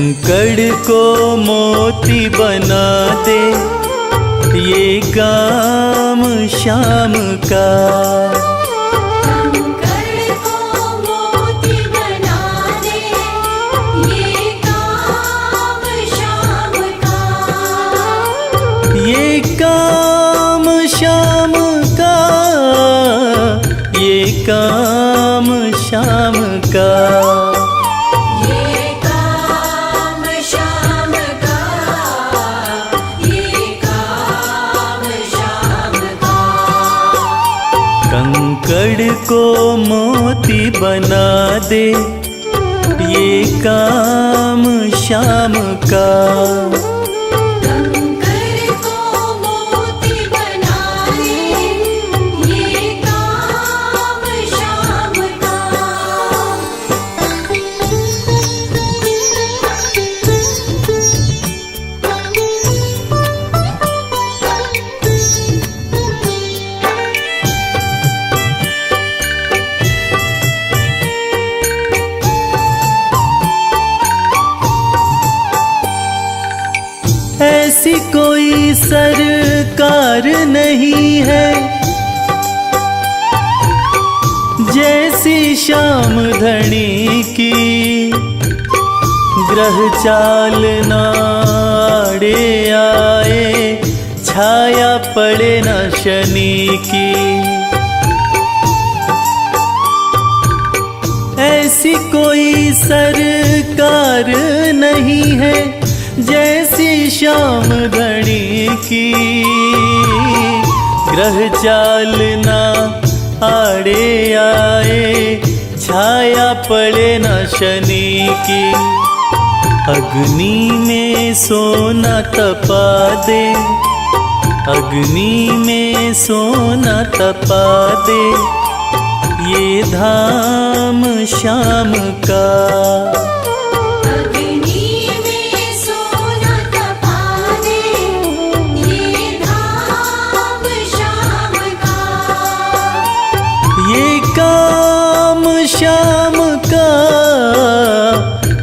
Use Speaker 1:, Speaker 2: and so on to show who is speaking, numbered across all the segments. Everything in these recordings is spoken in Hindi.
Speaker 1: कंकड़ को मोती बना दे ये काम शाम का।
Speaker 2: कंकड़ को मोती बना दे ये काम शाम का।
Speaker 1: ये काम शाम का, ये काम शाम का। कंकड़ को मोती बना दे ये काम शाम का।
Speaker 2: कंकड़ को मोती बना दे ये काम शाम का।
Speaker 1: ऐसी कोई सरकार नहीं है जैसी श्याम धनी की। ग्रह चाल नाड़े आए छाया पड़े न शनि की। ऐसी कोई सरकार नहीं है जैसी श्याम धनी की। ग्रह चाल ना आड़े आए छाया पड़े न शनि की। अग्नि में सोना तपा दे, अग्नि में सोना तपा दे ये धाम शाम का। ये काम शाम का,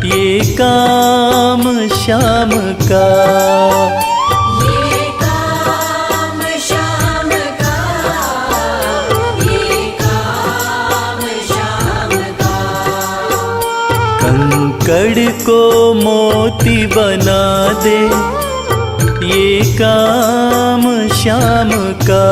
Speaker 1: ये काम शाम का।
Speaker 2: ये काम शाम का, ये काम शाम का।
Speaker 1: कंकड़ को मोती बना दे ये काम शाम का।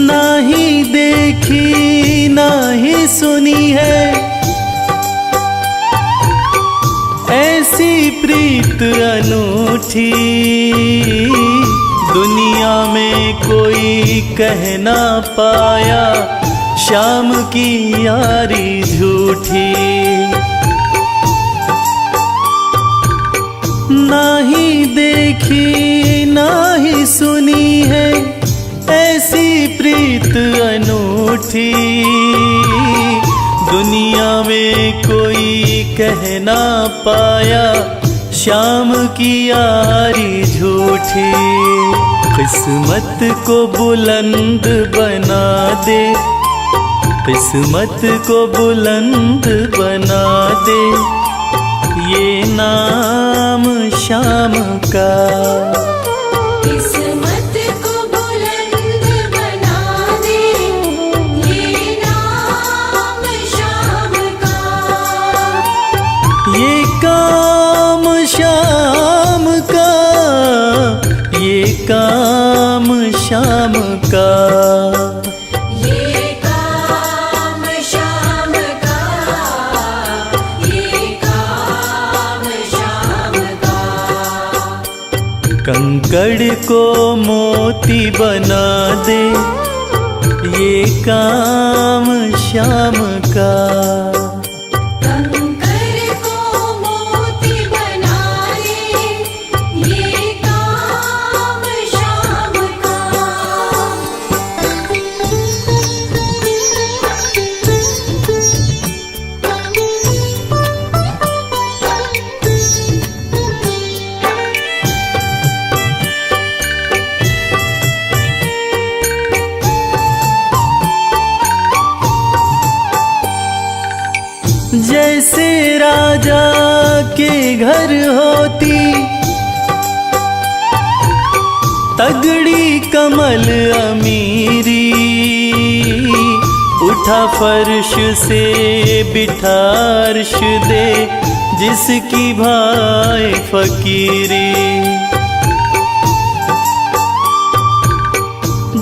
Speaker 1: नहीं देखी नहीं सुनी है ऐसी प्रीत अनूठी। दुनिया में कोई कह ना पाया शाम की यारी झूठी। नहीं देखी नहीं सुनी है ऐसी प्रीत अनूठी। दुनिया में कोई कह ना पाया शाम की यारी झूठी। किस्मत को बुलंद बना दे, किस्मत को बुलंद बना दे ये नाम शाम का। ये काम शाम का, ये काम शाम का।
Speaker 2: ये काम शाम का, ये काम शाम का।
Speaker 1: कंकड़ को मोती बना दे ये काम शाम का।
Speaker 2: कंकड़ को मोती
Speaker 1: जैसे राजा के घर होती तगड़ी कमल अमीरी, उठा फर्श से बिठा अर्श दे जिसकी भाई फकीरी।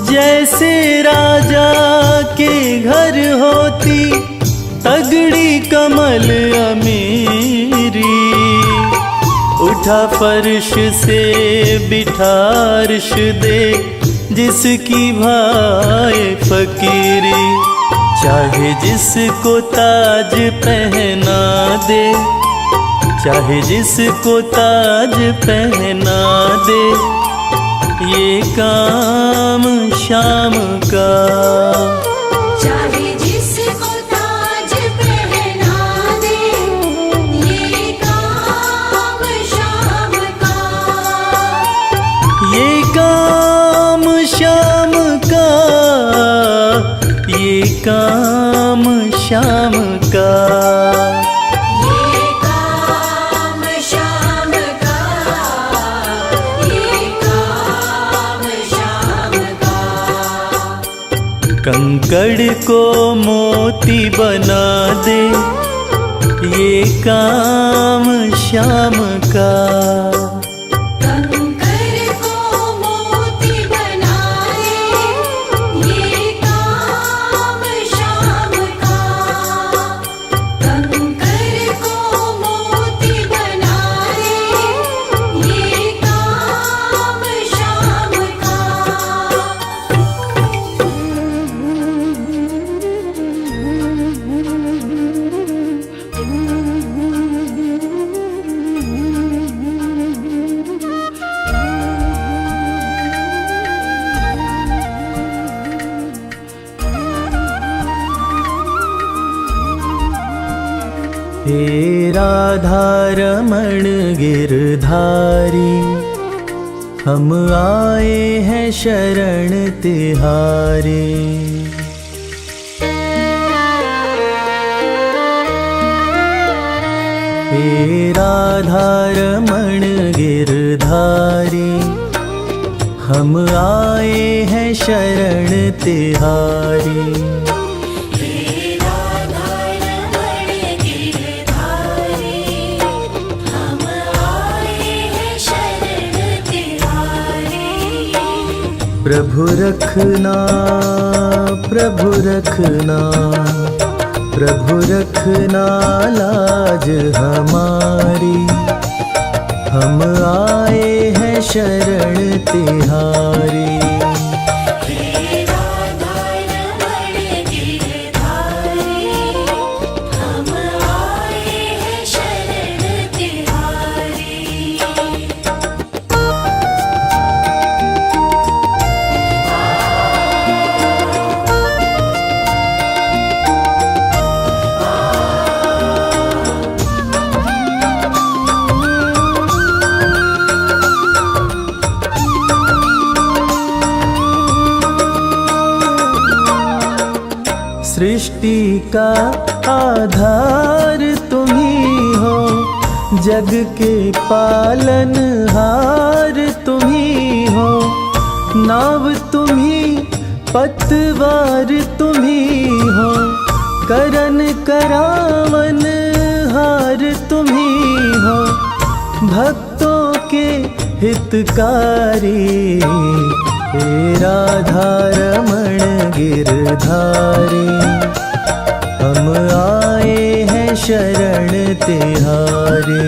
Speaker 1: जैसे राजा के घर होती तगड़ी कमल अमीरी, उठा फर्श से बिठा अर्श दे जिसकी भाई फकीरी। चाहे जिसको ताज पहना दे, चाहे जिसको ताज पहना दे, ये काम शाम का।
Speaker 2: चाहे जिसको ताज पहना दे, ये काम शाम का।
Speaker 1: ये काम शाम का, ये काम शाम का।
Speaker 2: ये काम शाम का, ये काम शाम का।
Speaker 1: कंकड़ को मोती बना दे, ये काम शाम का।
Speaker 2: कंकर को मोती बना दे, ये काम शाम का। कंकर को मोती बना दे, ये काम शाम का।
Speaker 1: हे राधारमण गिरधारी, हम आए हैं शरण तिहारे। हे राधारमण गिरधारी, हम आए हैं शरण तिहारी। प्रभु रखना, प्रभु रखना, प्रभु रखना लाज हमारी। हम आए हैं शरण तिहारी। सृष्टि का आधार तुम ही हो, जग के पालनहार तुम ही हो। नाव तुम ही, पतवार तुम ही हो, करन करावन हार तुम ही हो। भक्तों के हितकारी, हे राधारमण गिरधारी। हम आए हैं शरण तिहारी।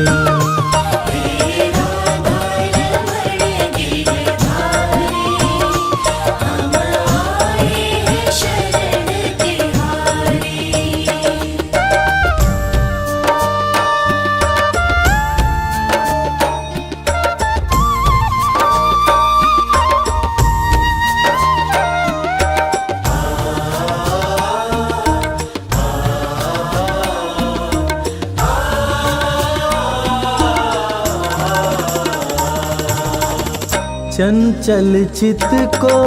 Speaker 1: चंचल चित को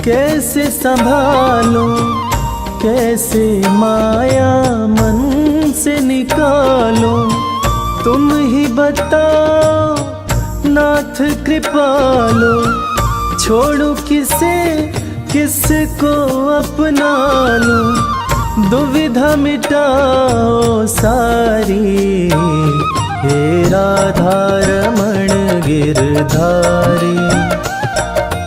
Speaker 1: कैसे संभालूं, कैसे माया मन से निकालो, तुम ही बताओ नाथ कृपालो। छोड़ो किसे किसको अपना लो, दुविधा मिटाओ सारी। हे राधा रमण गिरधारी,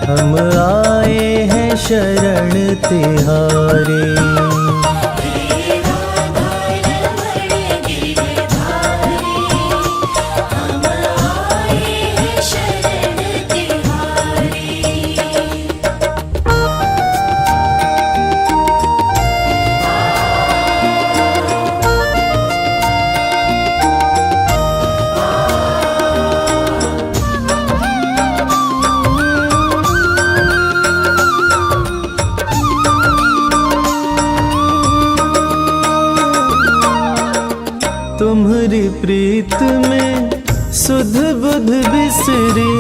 Speaker 1: हम आए हैं शरण तिहारी। तुम्हारी प्रीत में सुध बुध बिसरी,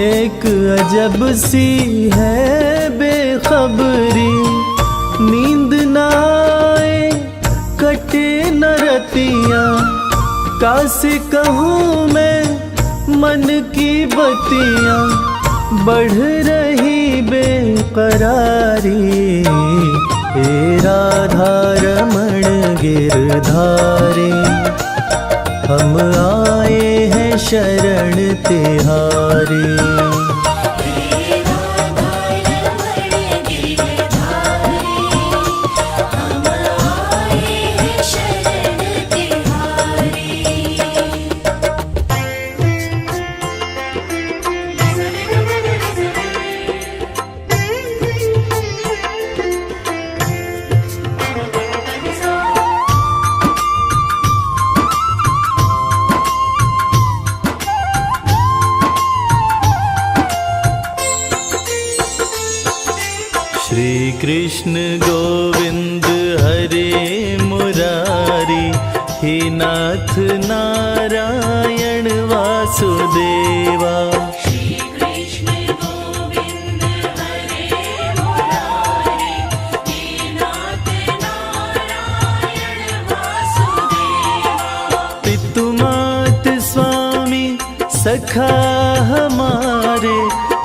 Speaker 1: एक अजब सी है बेखबरी। नींद न आए कटे न रतियाँ, कासे कहूँ मैं मन की बतियाँ। बढ़ रही बेकरारी, हे राधा रमण गिरधारी, हम आए हैं शरण तिहारी। श्री कृष्ण गोविंद हरे मुरारी, हे नाथ नारायण वासुदेवा।
Speaker 2: श्री कृष्ण गोविंद हरे मुरारी, हे नाथ नारायण वासुदेवा।
Speaker 1: पितु मात स्वामी सखा हमारे,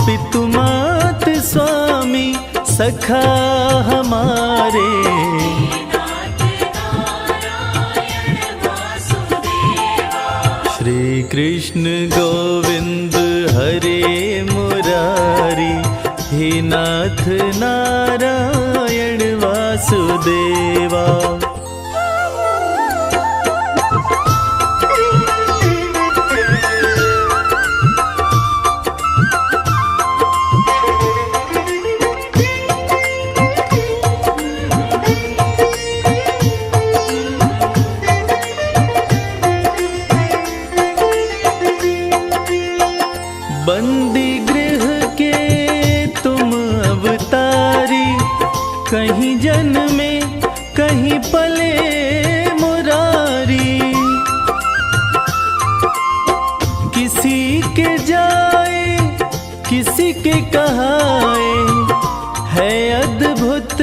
Speaker 1: पितु मात स्वामी सखा हमारे। श्री कृष्ण गोविंद हरे मुरारी, हे नाथ नारायण वासुदेवा। बंदी गृह के तुम अवतारी, कहीं जन्मे कहीं पले मुरारी। किसी के जाए किसी के कहाए, है अद्भुत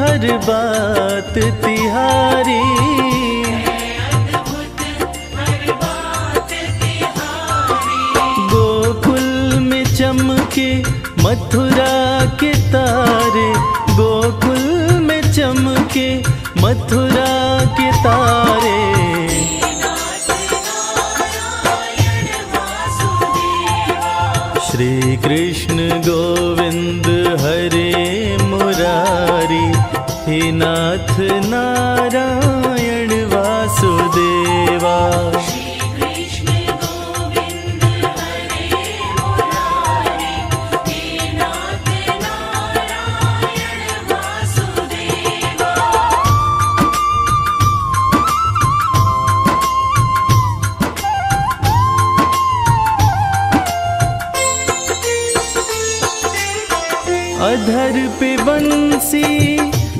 Speaker 1: हर बात तिहारी। चमके मथुरा के तारे, गोकुल में चमके मथुरा के तारे। श्री कृष्ण गोविंद हरे मुरारी, हे नाथ नारायण वासुदेवा। अधर पे बंसी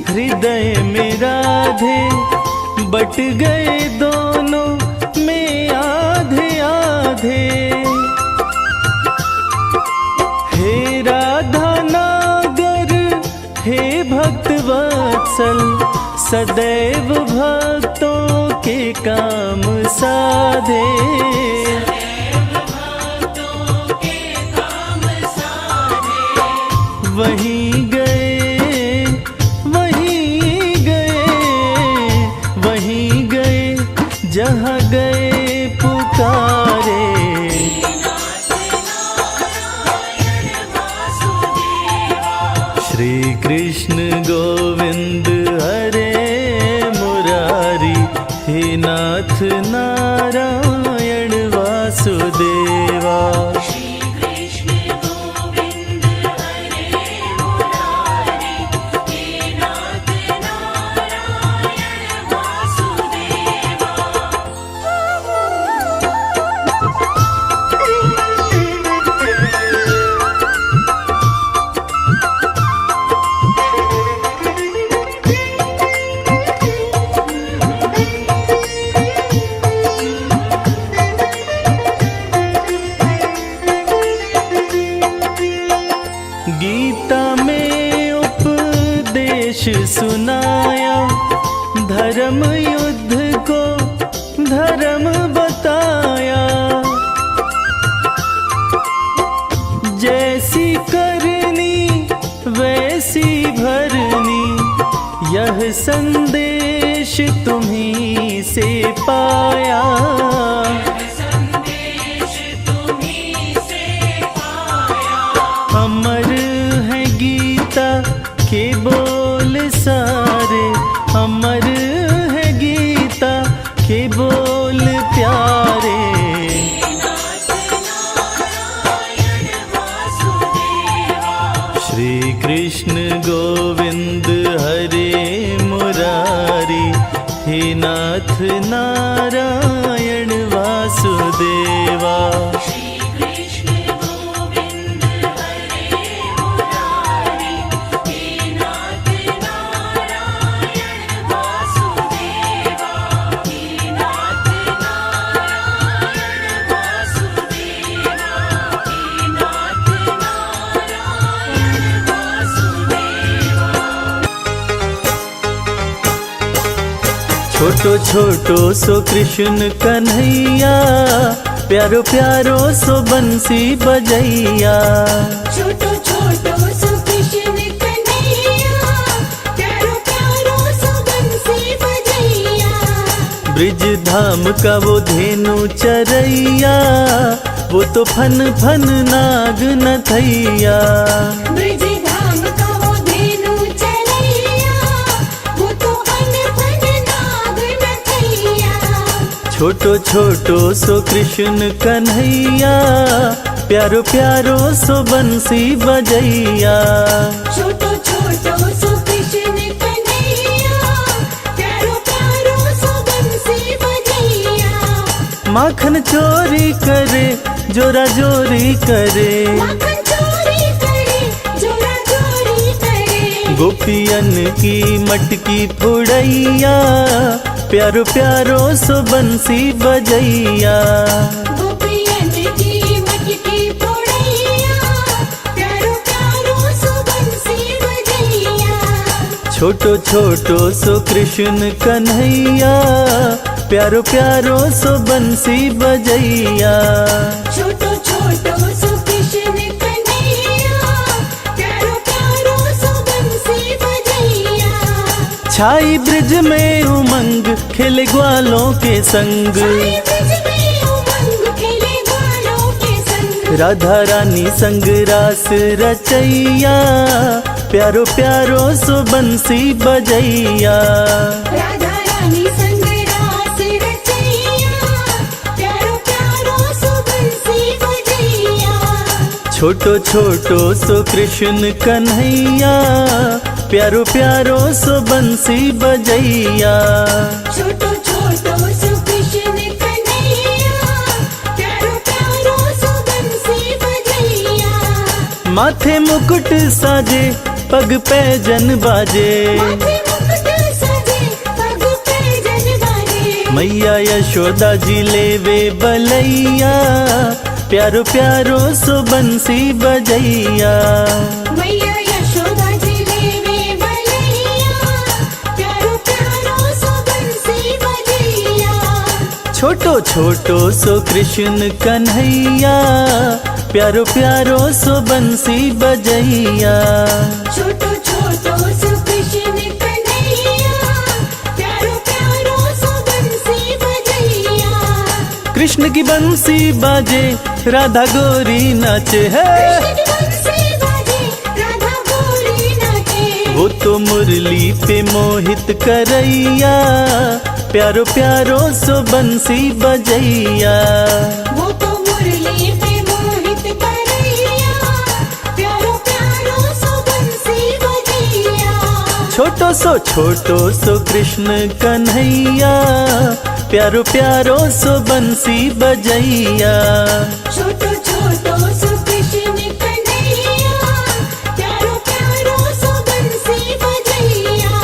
Speaker 1: हृदय में राधे, बट गए दोनों में आधे आधे। हे राधा नागर हे भक्त वत्सल, सदैव भक्तों काम साधे।
Speaker 2: भक्तों के काम साधे।
Speaker 1: वहीं गए, वहीं गए, वहीं गए जहाँ गए पुकारे। श्री कृष्ण गोविंद हरे मुरारी, हे नाथ नारायण वासुदेवा।
Speaker 2: श्री कृष्ण गोविंद हरे मुरारी, हे नाथ नारायण वासुदेवा।
Speaker 1: गीता में उपदेश सुनाया, धर्म युद्ध को धर्म बताया। जैसी करनी वैसी भरनी, यह संदेश तुम्हीं से पाया।
Speaker 2: संदेश तुम्हीं से पाया।
Speaker 1: अमर है गीता के बोल सारे, अमर है गीता के बोल प्यारे।
Speaker 2: नाथ नारायण वासुदेवा।
Speaker 1: श्री कृष्ण गोविंद हरे मुरारी, हे नाथ नारायण वासुदेवा।
Speaker 2: श्री कृष्ण गोविंद हरे मुरारी, हे नाथ नारायण वासुदेवा। हे नाथ नारायण वासुदेवा। हे नाथ नारायण वासुदेवा।
Speaker 1: छोटो छोटो सो कृष्ण कन्हैया, प्यारो प्यारो सो बंसी बजैया।
Speaker 3: छोटो छोटो सो कृष्ण कन्हैया, प्यारो प्यारो सो बंसी बजैया।
Speaker 1: ब्रिज धाम का वो धेनु चरैया, वो तो फन फन नाग नथैया।
Speaker 3: ब्रिज धाम का वो धेनु चरैया, वो तो फन फन नाग नथैया।
Speaker 1: छोटो छोटो सो कृष्ण कन्हैया, प्यारो प्यारो सो बंसी बजैया।
Speaker 3: छोटो छोटो सो कृष्ण कन्हैया, प्यारो प्यारो सो बंसी बजैया।
Speaker 1: माखन चोरी करे, जोरा जोरी करे,
Speaker 3: माखन चोरी करे, जोरा चोरी करे।
Speaker 1: गोपियन की मटकी फुड़ैया, प्यारो प्यारो सो बंसी बजैया।
Speaker 3: गोपियन की मटकी फोड़ैया, प्यारो प्यारो सो बंसी बजैया।
Speaker 1: छोटो छोटो सो कृष्ण कन्हैया, प्यारो प्यारो सो बंसी बजैया।
Speaker 3: छोटो छोटो सो कृष्ण कन्हैया, प्यारो प्यारो सो बंसी बजैया।
Speaker 1: छाई ब्रिज में उमंग, खेले ग्वालों के संग।
Speaker 3: साई ब्रिज में उमंग, खेले ग्वालों के संग।
Speaker 1: राधा रानी संग रास रचैया, प्यारो प्यारो सो बंसी बजैया।
Speaker 3: राधा रानी संग रास रचैया, प्यारो प्यारो सो बंसी बजैया।
Speaker 1: छोटो छोटो सो कृष्ण कन्हैया, प्यारो प्यारो सो बंसी बजैया।
Speaker 3: छोटो छोटो सो कृष्ण कन्हैया, प्यारो प्यारो सो बंसी बजैया।
Speaker 1: माथे मुकुट साजे, पग पे जन बाजे।
Speaker 3: माथे मुकुट सजे, पग पे जन बाजे।
Speaker 1: मैया यशोदा जी लेवे बलैया, प्यारो प्यारो सो बंसी बजैया।
Speaker 3: मैया यशोदा जी लेवे बलैया, प्यारो प्यारो सो बंसी बजैया।
Speaker 1: छोटो छोटो सो कृष्ण कन्हैया, प्यारो प्यारो सो बंसी बजैया।
Speaker 3: छोटो छोटो सो कृष्ण कन्हैया, प्यारो प्यारो सो बंसी बजैया।
Speaker 1: कृष्ण की बंसी बाजे राधा गोरी नाचे है,
Speaker 3: कृष्ण की बंसी बाजे राधा गोरी नाचे।
Speaker 1: वो तो मुरली पे मोहित करैया, प्यारो प्यारो सो बंसी बजैया।
Speaker 3: वो तो मुरली पे मोहित करैया, प्यारो प्यारो सो बंसी बजैया।
Speaker 1: छोटो सो कृष्ण कन्हैया, प्यारो प्यारो सो बंसी बजैया।
Speaker 3: छोटो छोटो सो कृष्ण कन्हैया, प्यारो प्यारो सो बंसी बजैया।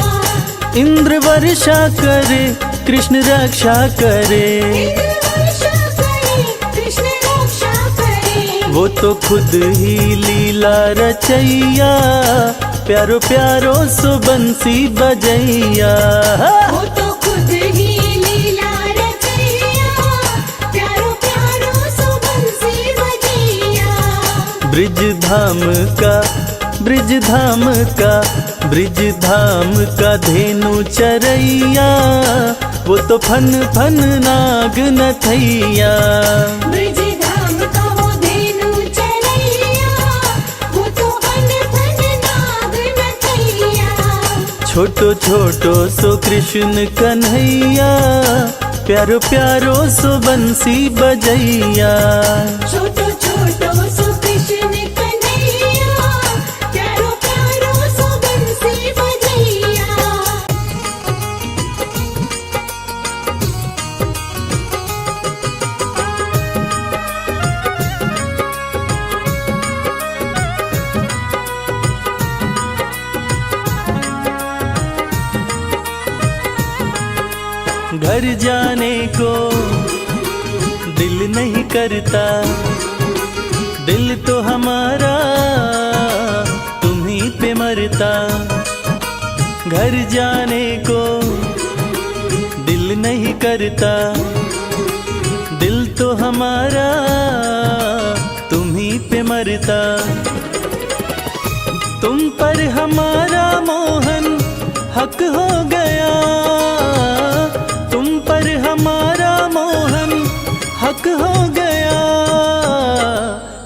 Speaker 1: इंद्र वर्षा करे कृष्ण रक्षा करे,
Speaker 3: इंद्र वर्षा करे कृष्ण रक्षा करे।
Speaker 1: वो तो खुद ही लीला रचैया, प्यारो प्यारो सो बंसी बजैया।
Speaker 3: वो तो खुद ही लीला रचैया, प्यारो प्यारो सो बंसी बजैया। ब्रिज धाम का धेनु चरैया,
Speaker 1: वो तो फन फन नाग नथैया।
Speaker 3: ब्रिज धाम का वो धेनु चरैया, वो तो फन फन नाग नथैया।
Speaker 1: छोटो छोटो सो कृष्ण कन्हैया, प्यारो प्यारो सो बंसी बजैया।
Speaker 3: छोटो छोटो सो कृष्ण कन्हैया, प्यारो प्यारो सो बंसी बजैया।
Speaker 1: घर जाने को दिल नहीं करता, दिल तो हमारा तुम्हीं पे मरता। घर जाने को दिल नहीं करता, दिल तो हमारा तुम्हीं पे मरता। तुम पर हमारा मोहन हक हो गया, तुम पर हमारा मोहन हक हो गया।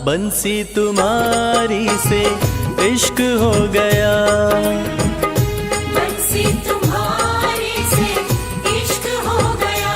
Speaker 1: बंसी तुम्हारी से इश्क हो गया,
Speaker 3: बंसी तुम्हारे से इश्क हो गया।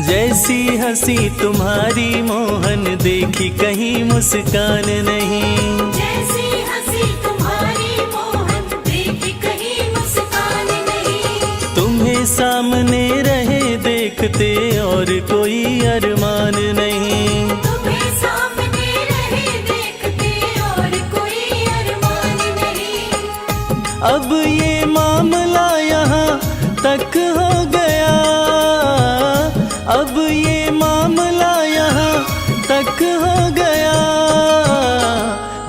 Speaker 1: जैसी हंसी तुम्हारी मोहन, देखी कहीं मुस्कान नहीं।
Speaker 3: जैसी हंसी तुम्हारी मोहन, देखी कहीं मुस्कान नहीं।
Speaker 1: तुम्हें सामने रहे देखते और कोई अरमान नहीं।
Speaker 3: तुम्हें सामने रहे देखते और कोई अरमान नहीं।
Speaker 1: अब ये मामला यहाँ तक हो गया, अब ये मामला यहाँ तक हो गया।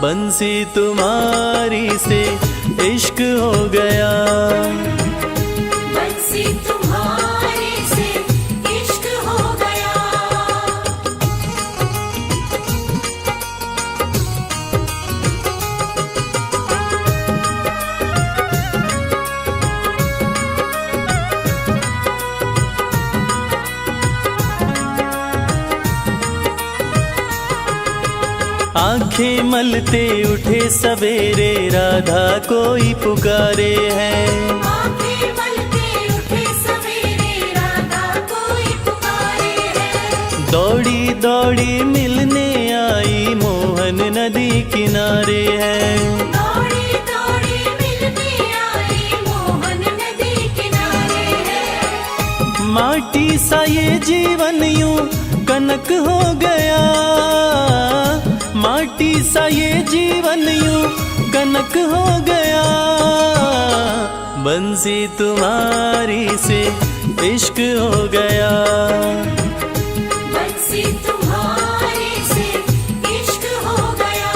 Speaker 1: बंसी तुम्हारी से इश्क हो गया,
Speaker 3: बंसी तुम्हारे से इश्क हो गया।
Speaker 1: आंखें मलते उठे सवेरे, राधा कोई पुकारे है।
Speaker 3: आंखें मलते उठे सवेरे, राधा कोई पुकारे है।
Speaker 1: दौड़ी दौड़ी मिलने आई, मोहन नदी किनारे है।
Speaker 3: दौड़ी दौड़ी मिलने आई, मोहन नदी किनारे है।
Speaker 1: माटी सा ये जीवन यूं कनक हो गया, माटी सा ये जीवन यूं कनक हो गया। बंसी तुम्हारी से इश्क हो गया,
Speaker 3: बंसी तुम्हारे से इश्क हो गया।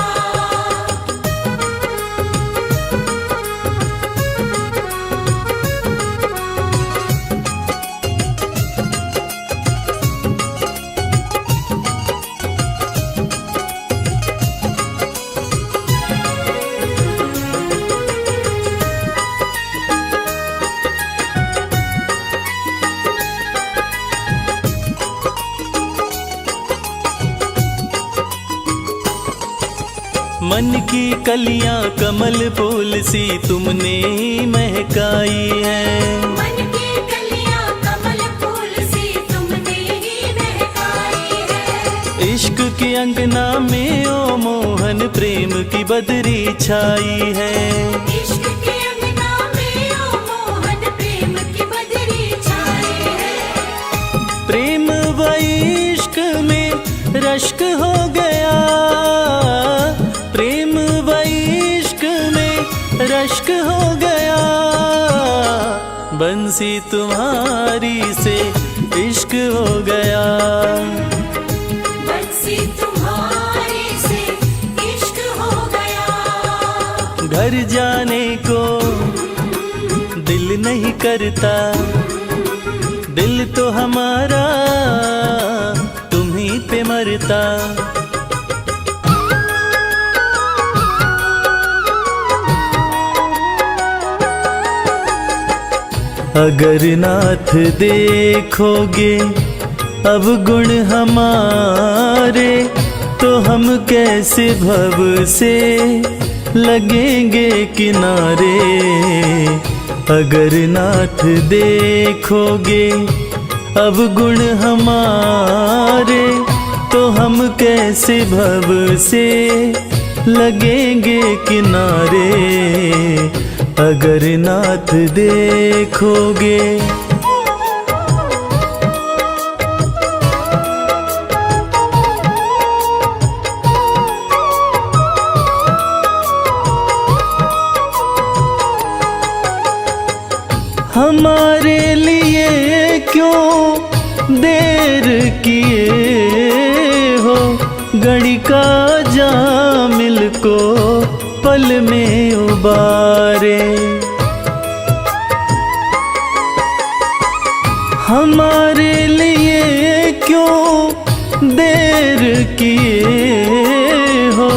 Speaker 1: मन की कलियां कमल फूल सी तुमने ही महकाई है,
Speaker 3: मन की कलियां कमल फूल सी तुमने ही महकाई है।
Speaker 1: इश्क के अंगना में ओ मोहन प्रेम की बदरी छाई है,
Speaker 3: इश्क के अंगना में ओ मोहन प्रेम की बदरी छाई है।
Speaker 1: प्रेम व इश्क में रश्क हो गया, प्रेम व इश्क में रश्क हो गया। बंसी तुम्हारी से इश्क हो गया,
Speaker 3: बंसी तुम्हारे से इश्क हो गया।
Speaker 1: घर जाने को दिल नहीं करता, दिल तो हमारा तुम्हीं पे मरता। अगर नाथ देखोगे अब गुण हमारे, तो हम कैसे भव से लगेंगे किनारे। अगर नाथ देखोगे अब गुण हमारे, तो हम कैसे भव से लगेंगे किनारे। अगर नाथ देखोगे हमारे लिए क्यों देर किए हो, घड़ी का जामिल को पल में उबारे। हमारे लिए क्यों देर किए हो,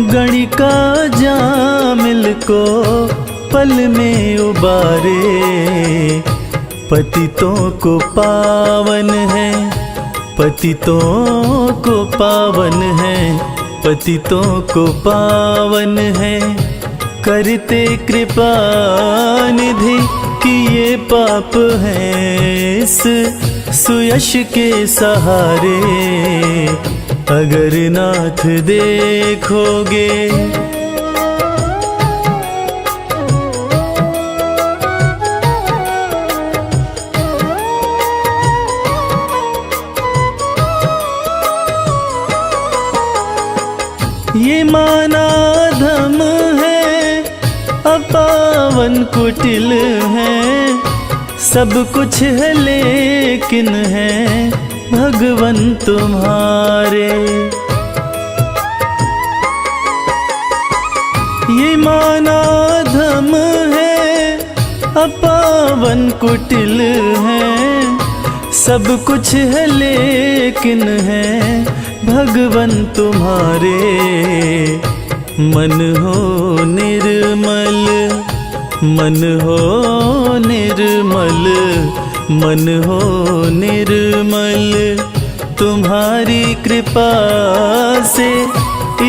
Speaker 1: घड़ी का जामिल को पल में उबारे। पतितों को पावन है, पतितों को पावन है, पतितों को पावन है। करते कृपा निधि कि ये पाप हैं इस सुयश के सहारे। अगर नाथ देखोगे ये माना धम है, अपावन कुटिल है। सब कुछ है लेकिन है भगवन तुम्हारे। ये माना धम है, अपावन कुटिल है। सब कुछ है लेकिन है भगवन तुम्हारे। मन हो निर्मल, मन हो निर्मल, मन हो निर्मल। तुम्हारी कृपा से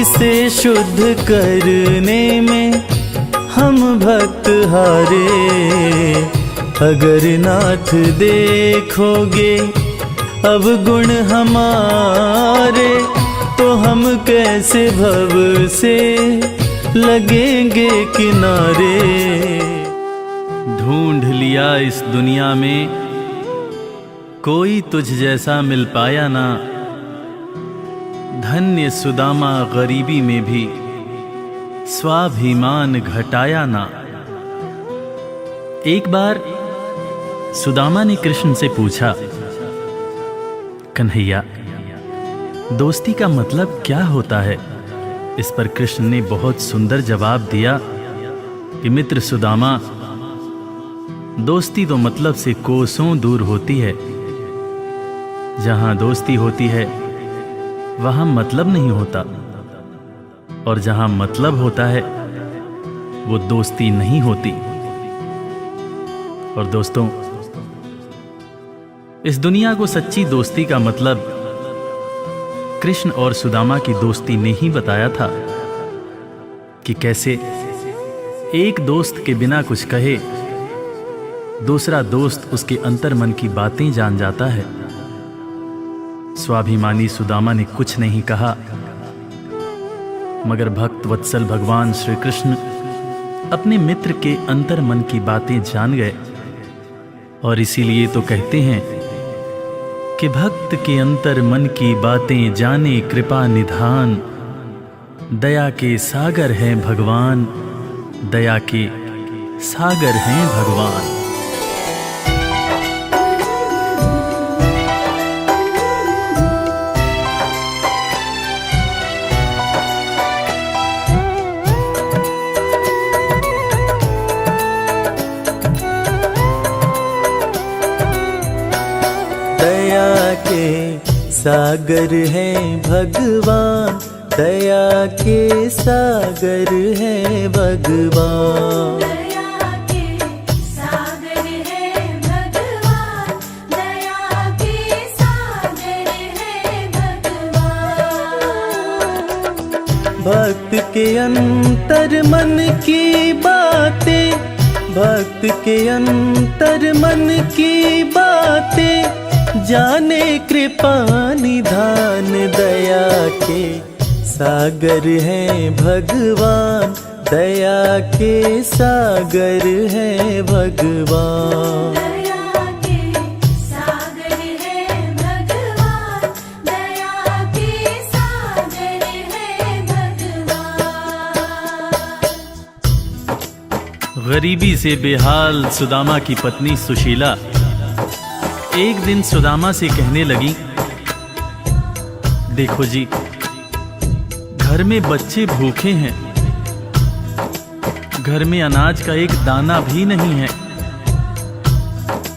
Speaker 1: इसे शुद्ध करने में हम भक्त हारे। अगर नाथ देखोगे अब गुण हमारे, तो हम कैसे भव से लगेंगे किनारे। ढूंढ लिया इस दुनिया में कोई तुझ जैसा मिल पाया ना, धन्य सुदामा गरीबी में भी स्वाभिमान घटाया ना। एक बार सुदामा ने कृष्ण से पूछा, कन्हैया, दोस्ती का मतलब क्या होता है? इस पर कृष्ण ने बहुत सुंदर जवाब दिया कि मित्र सुदामा, दोस्ती तो मतलब से कोसों दूर होती है। जहां दोस्ती होती है वहां मतलब नहीं होता, और जहां मतलब होता है वो दोस्ती नहीं होती। और दोस्तों, इस दुनिया को सच्ची दोस्ती का मतलब कृष्ण और सुदामा की दोस्ती ने ही बताया था कि कैसे एक दोस्त के बिना कुछ कहे दूसरा दोस्त उसके अंतर्मन की बातें जान जाता है। स्वाभिमानी सुदामा ने कुछ नहीं कहा, मगर भक्त वत्सल भगवान श्री कृष्ण अपने मित्र के अंतर्मन की बातें जान गए। और इसीलिए तो कहते हैं कि भक्त के अंतर मन की बातें जाने कृपा निधान, दया के सागर हैं भगवान, दया के सागर हैं भगवान। दया के सागर हैं भगवान, दया के सागर हैं भगवान।
Speaker 3: दया के सागर है भगवान, दया के सागर है भगवान।
Speaker 1: भक्त के अंतर मन की बातें, भक्त के अंतर मन की बातें जाने कृपा निधान, दया के सागर हैं भगवान, दया के सागर हैं भगवान।
Speaker 3: दया के सागर है भगवान, दया के सागर है भगवान।
Speaker 1: गरीबी से बेहाल सुदामा की पत्नी सुशीला एक दिन सुदामा से कहने लगी, देखो जी, घर में बच्चे भूखे हैं, घर में अनाज का एक दाना भी नहीं है,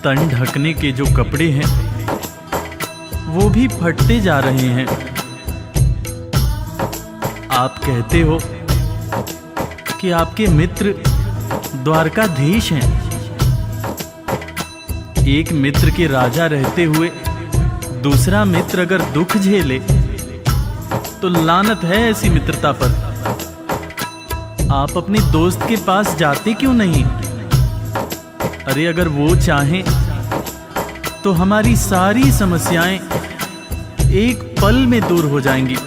Speaker 1: तन ढकने के जो कपड़े हैं वो भी फटते जा रहे हैं। आप कहते हो कि आपके मित्र द्वारकाधीश हैं। एक मित्र के राजा रहते हुए दूसरा मित्र अगर दुख झेले तो लानत है ऐसी मित्रता पर। आप अपने दोस्त के पास जाते क्यों नहीं? अरे अगर वो चाहें तो हमारी सारी समस्याएं एक पल में दूर हो जाएंगी।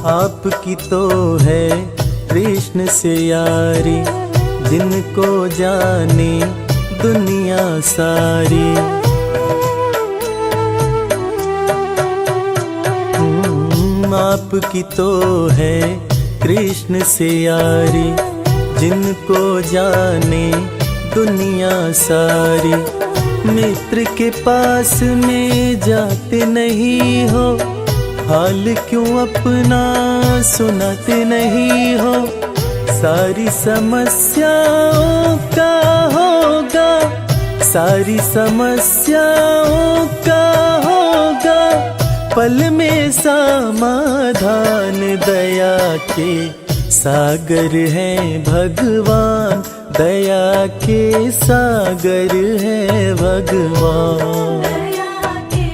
Speaker 1: आपकी तो है कृष्ण से यारी, जिनको जाने दुनिया सारी। आपकी तो है कृष्ण से यारी, जिनको जाने दुनिया सारी। मित्र के पास में जाते नहीं हो, हाल क्यों अपना सुनाते नहीं हो। सारी समस्याओं का होगा, सारी समस्याओं का होगा पल में समाधान। दया के सागर हैं भगवान, दया के सागर हैं भगवान।
Speaker 3: दया के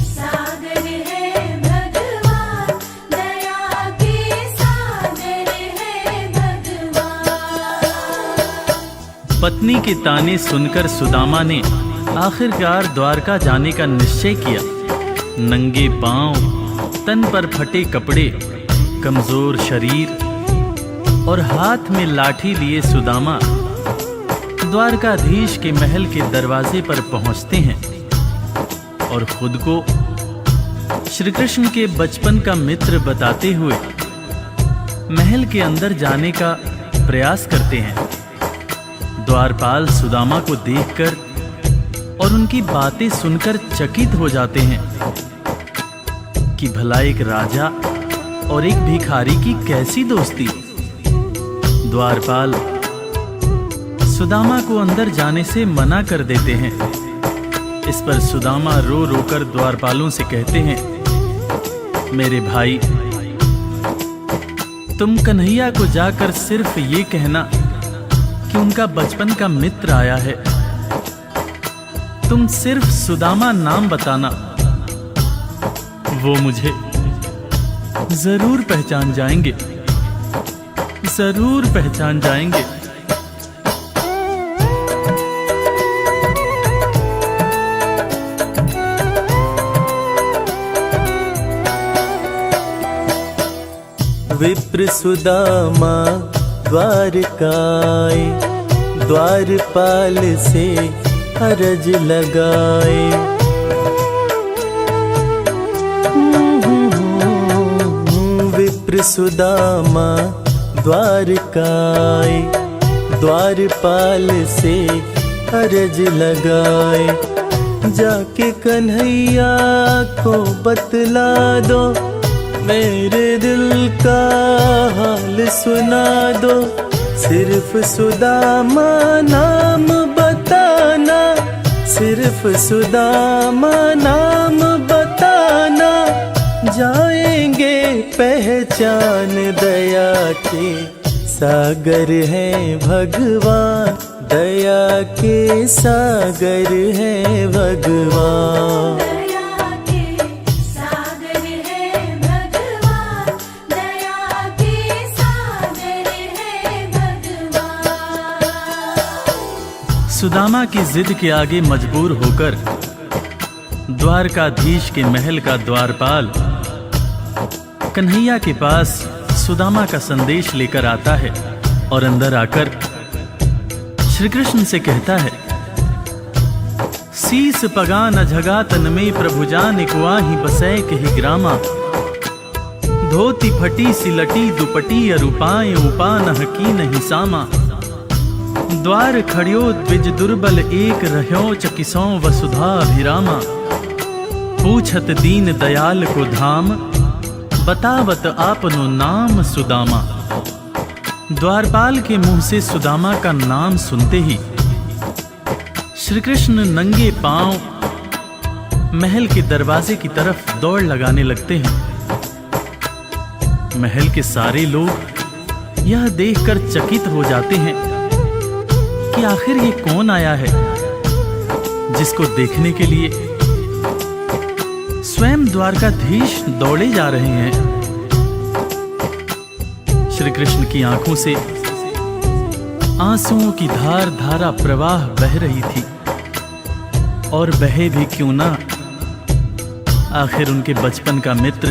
Speaker 3: सागर है भगवान, दया के सागर है भगवान।
Speaker 1: पत्नी के ताने सुनकर सुदामा ने आखिरकार द्वारका जाने का निश्चय किया। नंगे पांव, तन पर फटे कपड़े, कमजोर शरीर और हाथ में लाठी लिए सुदामा द्वारकाधीश के महल के दरवाजे पर पहुंचते हैं और खुद को श्री कृष्ण के बचपन का मित्र बताते हुए महल के अंदर जाने का प्रयास करते हैं। द्वारपाल सुदामा को देखकर और उनकी बातें सुनकर चकित हो जाते हैं कि भला एक राजा और एक भिखारी की कैसी दोस्ती। द्वारपाल सुदामा को अंदर जाने से मना कर देते हैं। इस पर सुदामा रो रो कर द्वारपालों से कहते हैं, मेरे भाई, तुम कन्हैया को जाकर सिर्फ ये कहना कि उनका बचपन का मित्र आया है। तुम सिर्फ सुदामा नाम बताना, वो मुझे जरूर पहचान जाएंगे, जरूर पहचान जाएंगे।
Speaker 4: विप्र सुदामा द्वारकाए, द्वारपाल से अरज लगाए। विप्र सुदामा द्वारकाए, द्वारपाल से अरज लगाए। जाके कन्हैया को बतला दो, मेरे दिल का हाल सुना दो। सिर्फ सुदामा नाम बताना, सिर्फ सुदामा नाम बताना। जाएंगे पहचान, दया के सागर है भगवान, दया के सागर है भगवान।
Speaker 3: दया के सागर है भगवान, दया के सागर है भगवान।
Speaker 1: सुदामा की जिद के आगे मजबूर होकर द्वारकाधीश के महल का द्वारपाल कन्हैया के पास सुदामा का संदेश लेकर आता है और अंदर आकर श्री कृष्ण से कहता है, शीस पगा न झगा तन में प्रभु जान कुआही बसै कही ग्रामा। धोती फटी सिलटी दुपटी अरूपाएं उपा न हकी नहीं सामा। द्वार खड़ियो द्विज दुर्बल एक रह्यो चकिसों वसुधा अभिरामा। पूछत दीन दयाल को धाम, बतावत आपनो नाम सुदामा। द्वारपाल के मुंह से सुदामा का नाम सुनते ही श्री कृष्ण नंगे पांव महल के दरवाजे की तरफ दौड़ लगाने लगते हैं। महल के सारे लोग यह देखकर चकित हो जाते हैं कि आखिर ये कौन आया है जिसको देखने के लिए स्वयं द्वारकाधीश दौड़े जा रहे हैं। श्री कृष्ण की आंखों से आंसुओं की धार धारा प्रवाह बह रही थी, और बहे भी क्यों ना, आखिर उनके बचपन का मित्र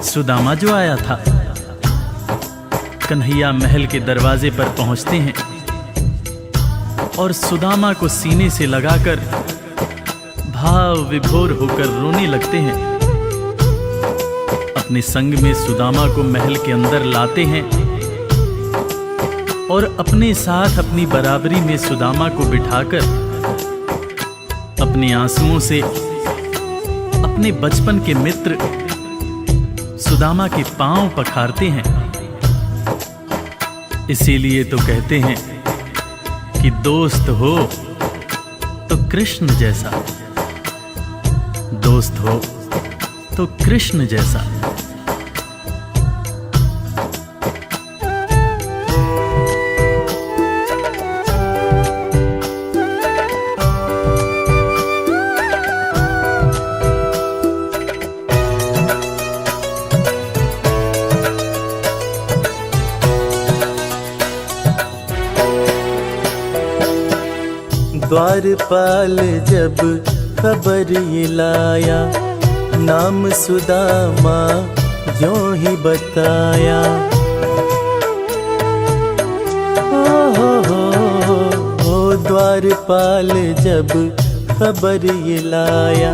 Speaker 1: सुदामा जो आया था। कन्हैया महल के दरवाजे पर पहुंचते हैं और सुदामा को सीने से लगाकर भाव विभोर होकर रोने लगते हैं। अपने संग में सुदामा को महल के अंदर लाते हैं और अपने साथ अपनी बराबरी में सुदामा को बिठाकर अपने आंसुओं से अपने बचपन के मित्र सुदामा के पांव पखारते हैं। इसीलिए तो कहते हैं कि दोस्त हो तो कृष्ण जैसा, दोस्त हो तो कृष्ण जैसा।
Speaker 4: द्वारपाल जब खबर ये लाया, नाम सुदामा ज्यों ही बताया। ओ द्वारपाल जब खबर ये लाया,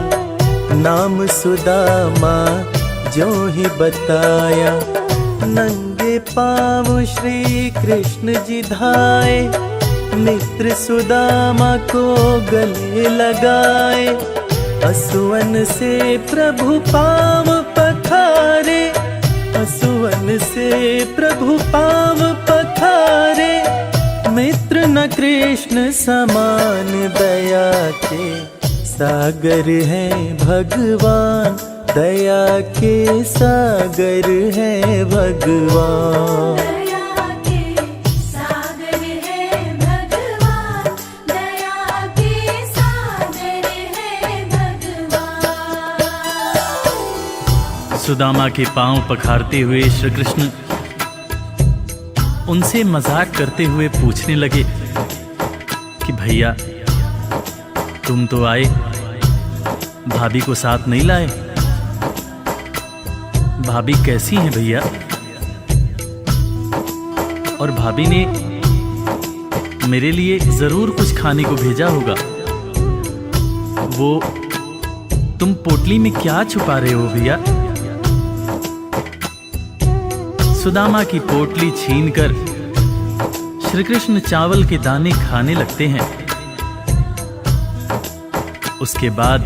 Speaker 4: नाम सुदामा ज्यों ही बताया। नंगे पाँव श्री कृष्ण जी धाए, मित्र सुदामा को गले लगाए। असुवन से प्रभु पाँव पखारे, असुवन से प्रभु पाँव पखारे। मित्र न कृष्ण समान दया के सागर है भगवान, दया के सागर है भगवान।
Speaker 3: दया के सागर है भगवान, दया के सागर है भगवान।
Speaker 1: सुदामा के पांव पखारते हुए श्री कृष्ण उनसे मजाक करते हुए पूछने लगे कि भैया तुम तो आए, भाभी को साथ नहीं लाए। भाभी कैसी हैं भैया? और भाभी ने मेरे लिए जरूर कुछ खाने को भेजा होगा। वो तुम पोटली में क्या छुपा रहे हो भैया? सुदामा की पोटली छीनकर श्री कृष्ण चावल के दाने खाने लगते हैं। उसके बाद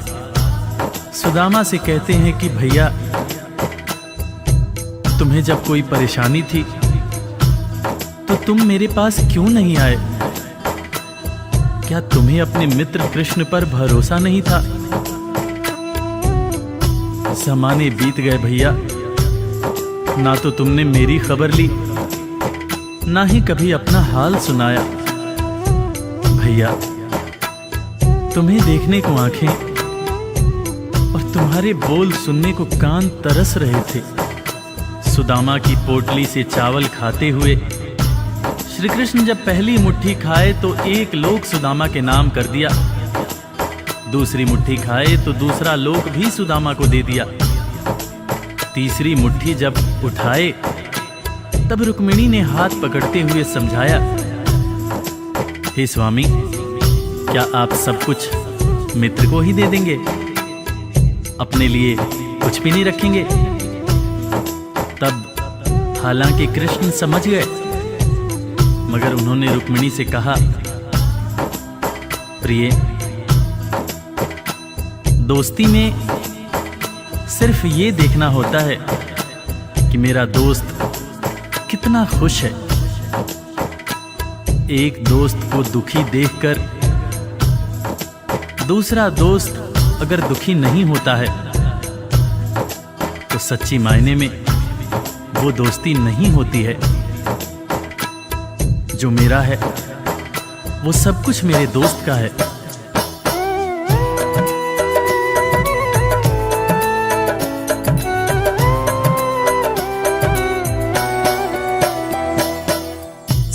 Speaker 1: सुदामा से कहते हैं कि भैया तुम्हें जब कोई परेशानी थी तो तुम मेरे पास क्यों नहीं आए? क्या तुम्हें अपने मित्र कृष्ण पर भरोसा नहीं था? ज़माने बीत गए भैया, ना तो तुमने मेरी खबर ली, ना ही कभी अपना हाल सुनाया। भैया तुम्हें देखने को आंखें और तुम्हारे बोल सुनने को कान तरस रहे थे। सुदामा की पोटली से चावल खाते हुए श्री कृष्ण जब पहली मुट्ठी खाए तो एक लोक सुदामा के नाम कर दिया, दूसरी मुट्ठी खाए तो दूसरा लोक भी सुदामा को दे दिया। तीसरी मुट्ठी जब उठाए तब रुक्मिणी ने हाथ पकड़ते हुए समझाया, हे स्वामी क्या आप सब कुछ मित्र को ही दे देंगे, अपने लिए कुछ भी नहीं रखेंगे? तब हालांकि कृष्ण समझ गए, मगर उन्होंने रुक्मिणी से कहा, प्रिय दोस्ती में सिर्फ ये देखना होता है कि मेरा दोस्त कितना खुश है। एक दोस्त को दुखी देखकर दूसरा दोस्त अगर दुखी नहीं होता है तो सच्ची मायने में वो दोस्ती नहीं होती है। जो मेरा है वो सब कुछ मेरे दोस्त का है।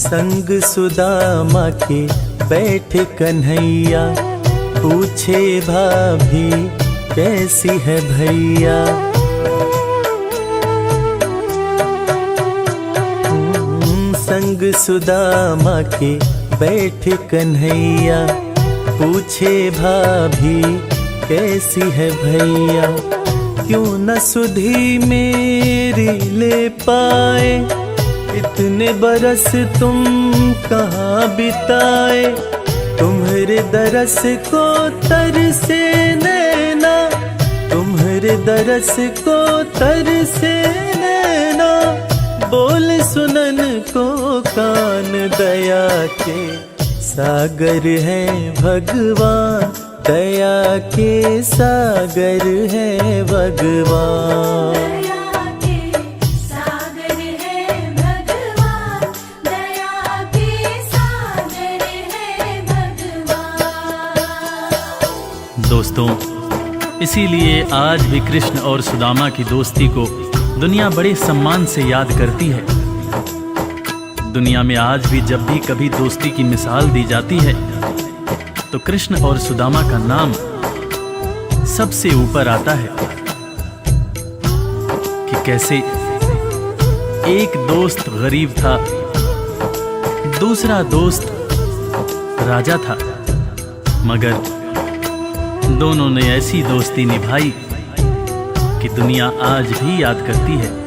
Speaker 4: संग सुदामा के बैठे कन्हैया, पूछे भाभी कैसी है भैया। संग सुदामा के बैठे कन्हैया, पूछे भाभी कैसी है भैया। क्यों न सुधी मेरी ले पाए, इतने बरस तुम कहाँ बिताए। तुम्हारे दरस को तरसे नैना, तुम्हारे दरस को तरसे नैना। बोल सुनन को कान, दया के सागर है भगवान, दया के सागर है भगवान।
Speaker 3: दया के सागर है भगवान, दया के सागर है भगवान।
Speaker 1: दोस्तों, इसीलिए आज भी कृष्ण और सुदामा की दोस्ती को दुनिया बड़े सम्मान से याद करती है। दुनिया में आज भी जब भी कभी दोस्ती की मिसाल दी जाती है तो कृष्ण और सुदामा का नाम सबसे ऊपर आता है कि कैसे एक दोस्त गरीब था, दूसरा दोस्त राजा था, मगर दोनों ने ऐसी दोस्ती निभाई कि दुनिया आज भी याद करती है।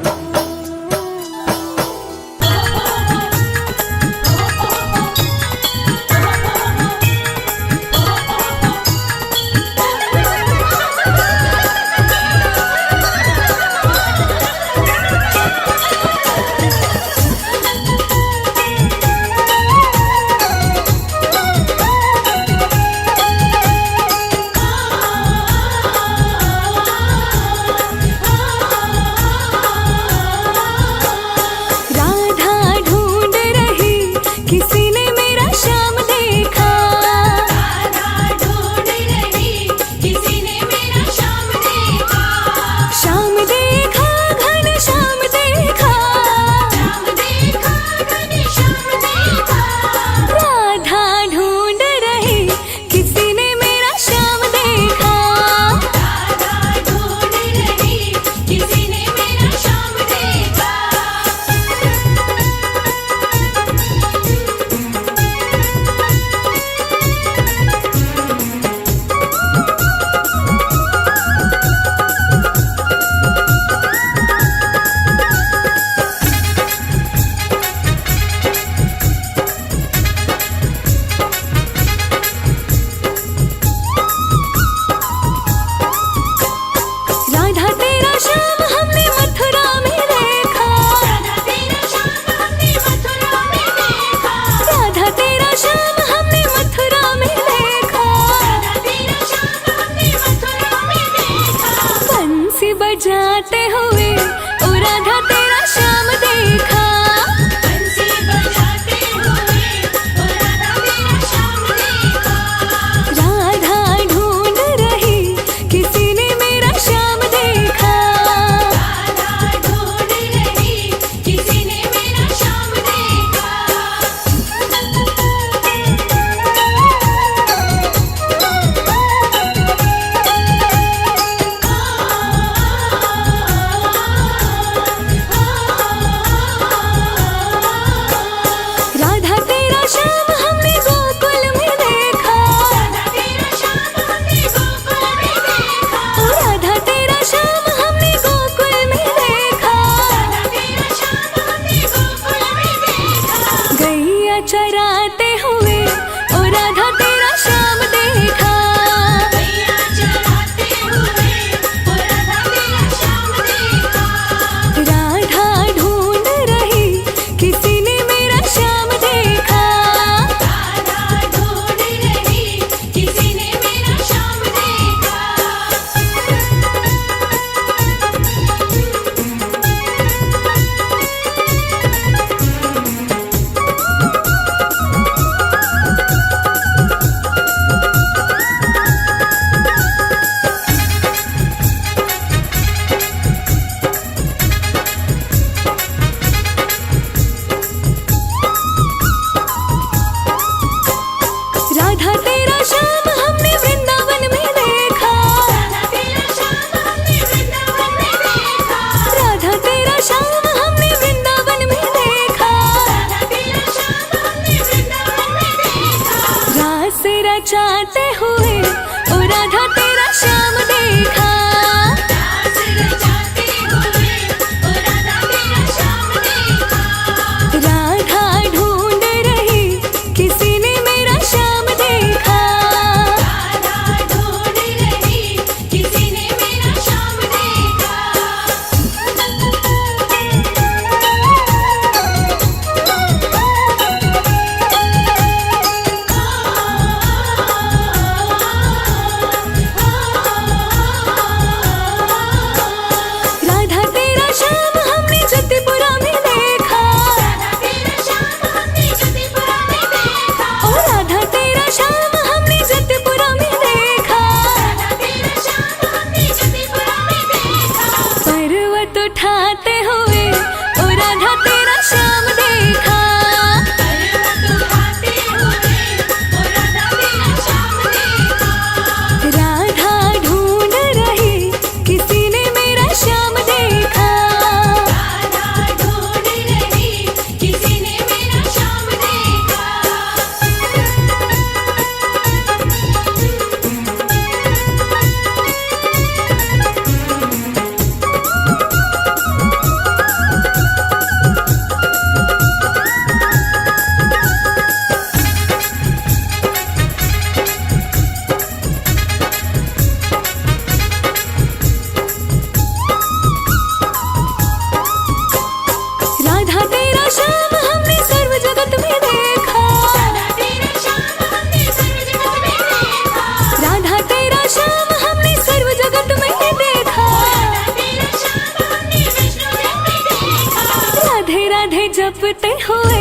Speaker 3: जपते हुए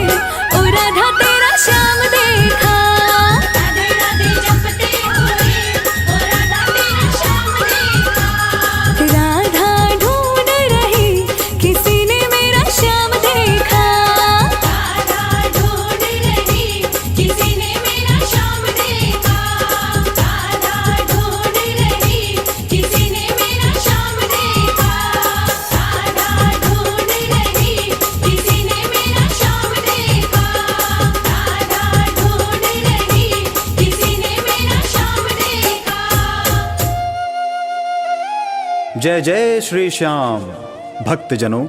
Speaker 3: ओ राधा तेरा श्याम देखा।
Speaker 2: राधे राधे जपते हुए ओ राधा तेरा श्याम देखा।
Speaker 3: राधा ढूंढ रही किसी ने मेरा श्याम देखा।
Speaker 2: राधा ढूंढ रही किसी ने मेरा श्याम देखा। राधा ढूंढ रही किसी ने मेरा श्याम देखा। राधा ढूंढ रही किसी ने मेरा श्याम देखा। राधा ढूंढ रही किसी ने मेरा श्याम देखा।
Speaker 5: जय जय श्री श्याम। भक्तजनों,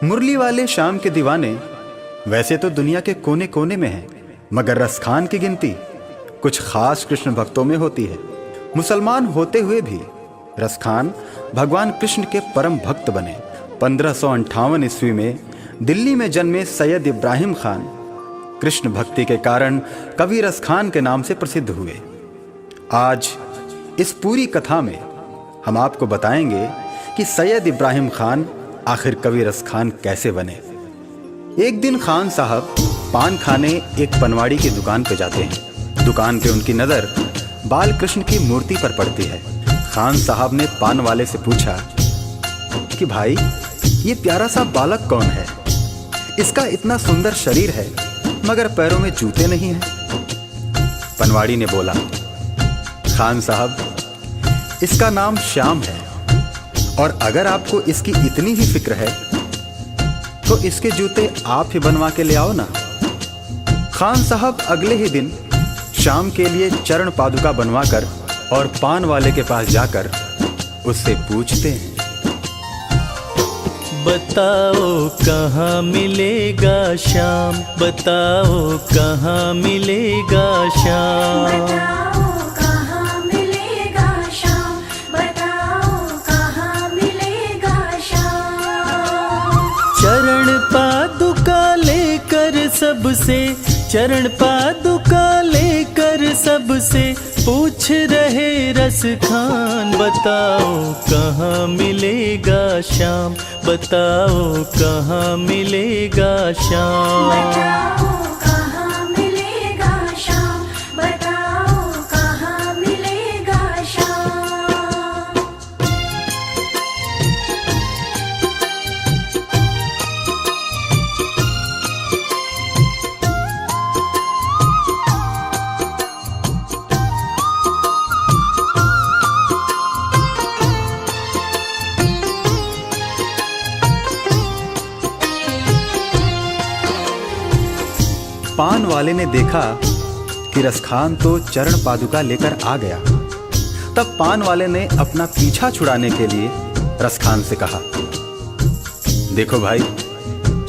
Speaker 5: मुरली वाले श्याम के दीवाने वैसे तो दुनिया के कोने कोने में हैं, मगर रसखान की गिनती कुछ खास कृष्ण भक्तों में होती है। मुसलमान होते हुए भी रसखान भगवान कृष्ण के परम भक्त बने। 1558 ईस्वी में दिल्ली में जन्मे सैयद इब्राहिम खान कृष्ण भक्ति के कारण कवि रसखान के नाम से प्रसिद्ध हुए। आज इस पूरी कथा में हम आपको बताएंगे कि सैयद इब्राहिम खान आखिर कवि रसखान कैसे बने। एक दिन खान साहब पान खाने एक पनवाड़ी की दुकान पर जाते हैं। दुकान पे उनकी नज़र बाल कृष्ण की मूर्ति पर पड़ती है। खान साहब ने पान वाले से पूछा कि भाई, ये प्यारा सा बालक कौन है? इसका इतना सुंदर शरीर है मगर पैरों में जूते नहीं हैं। पनवाड़ी ने बोला, खान साहब, इसका नाम श्याम है और अगर आपको इसकी इतनी ही फिक्र है तो इसके जूते आप ही बनवा के ले आओ ना। खान साहब अगले ही दिन श्याम के लिए चरण पादुका बनवाकर और पान वाले के पास जाकर उससे पूछते हैं,
Speaker 4: बताओ कहाँ मिलेगा श्याम, बताओ कहाँ मिलेगा श्याम।
Speaker 3: बताओ कहाँ मिलेगा श्याम, बताओ कहाँ मिलेगा श्याम।
Speaker 4: चरण पादुका लेकर सबसे, चरण पादुका लेकर सबसे पूछ रहे रसखान, बताओ कहाँ मिलेगा श्याम, बताओ कहाँ मिलेगा श्याम।
Speaker 3: बताओ कहाँ मिलेगा श्याम, बताओ कहाँ मिलेगा श्याम।
Speaker 5: पान वाले ने देखा कि रसखान तो चरण पादुका लेकर आ गया। तब पान वाले ने अपना पीछा छुड़ाने के लिए रसखान से कहा, देखो भाई,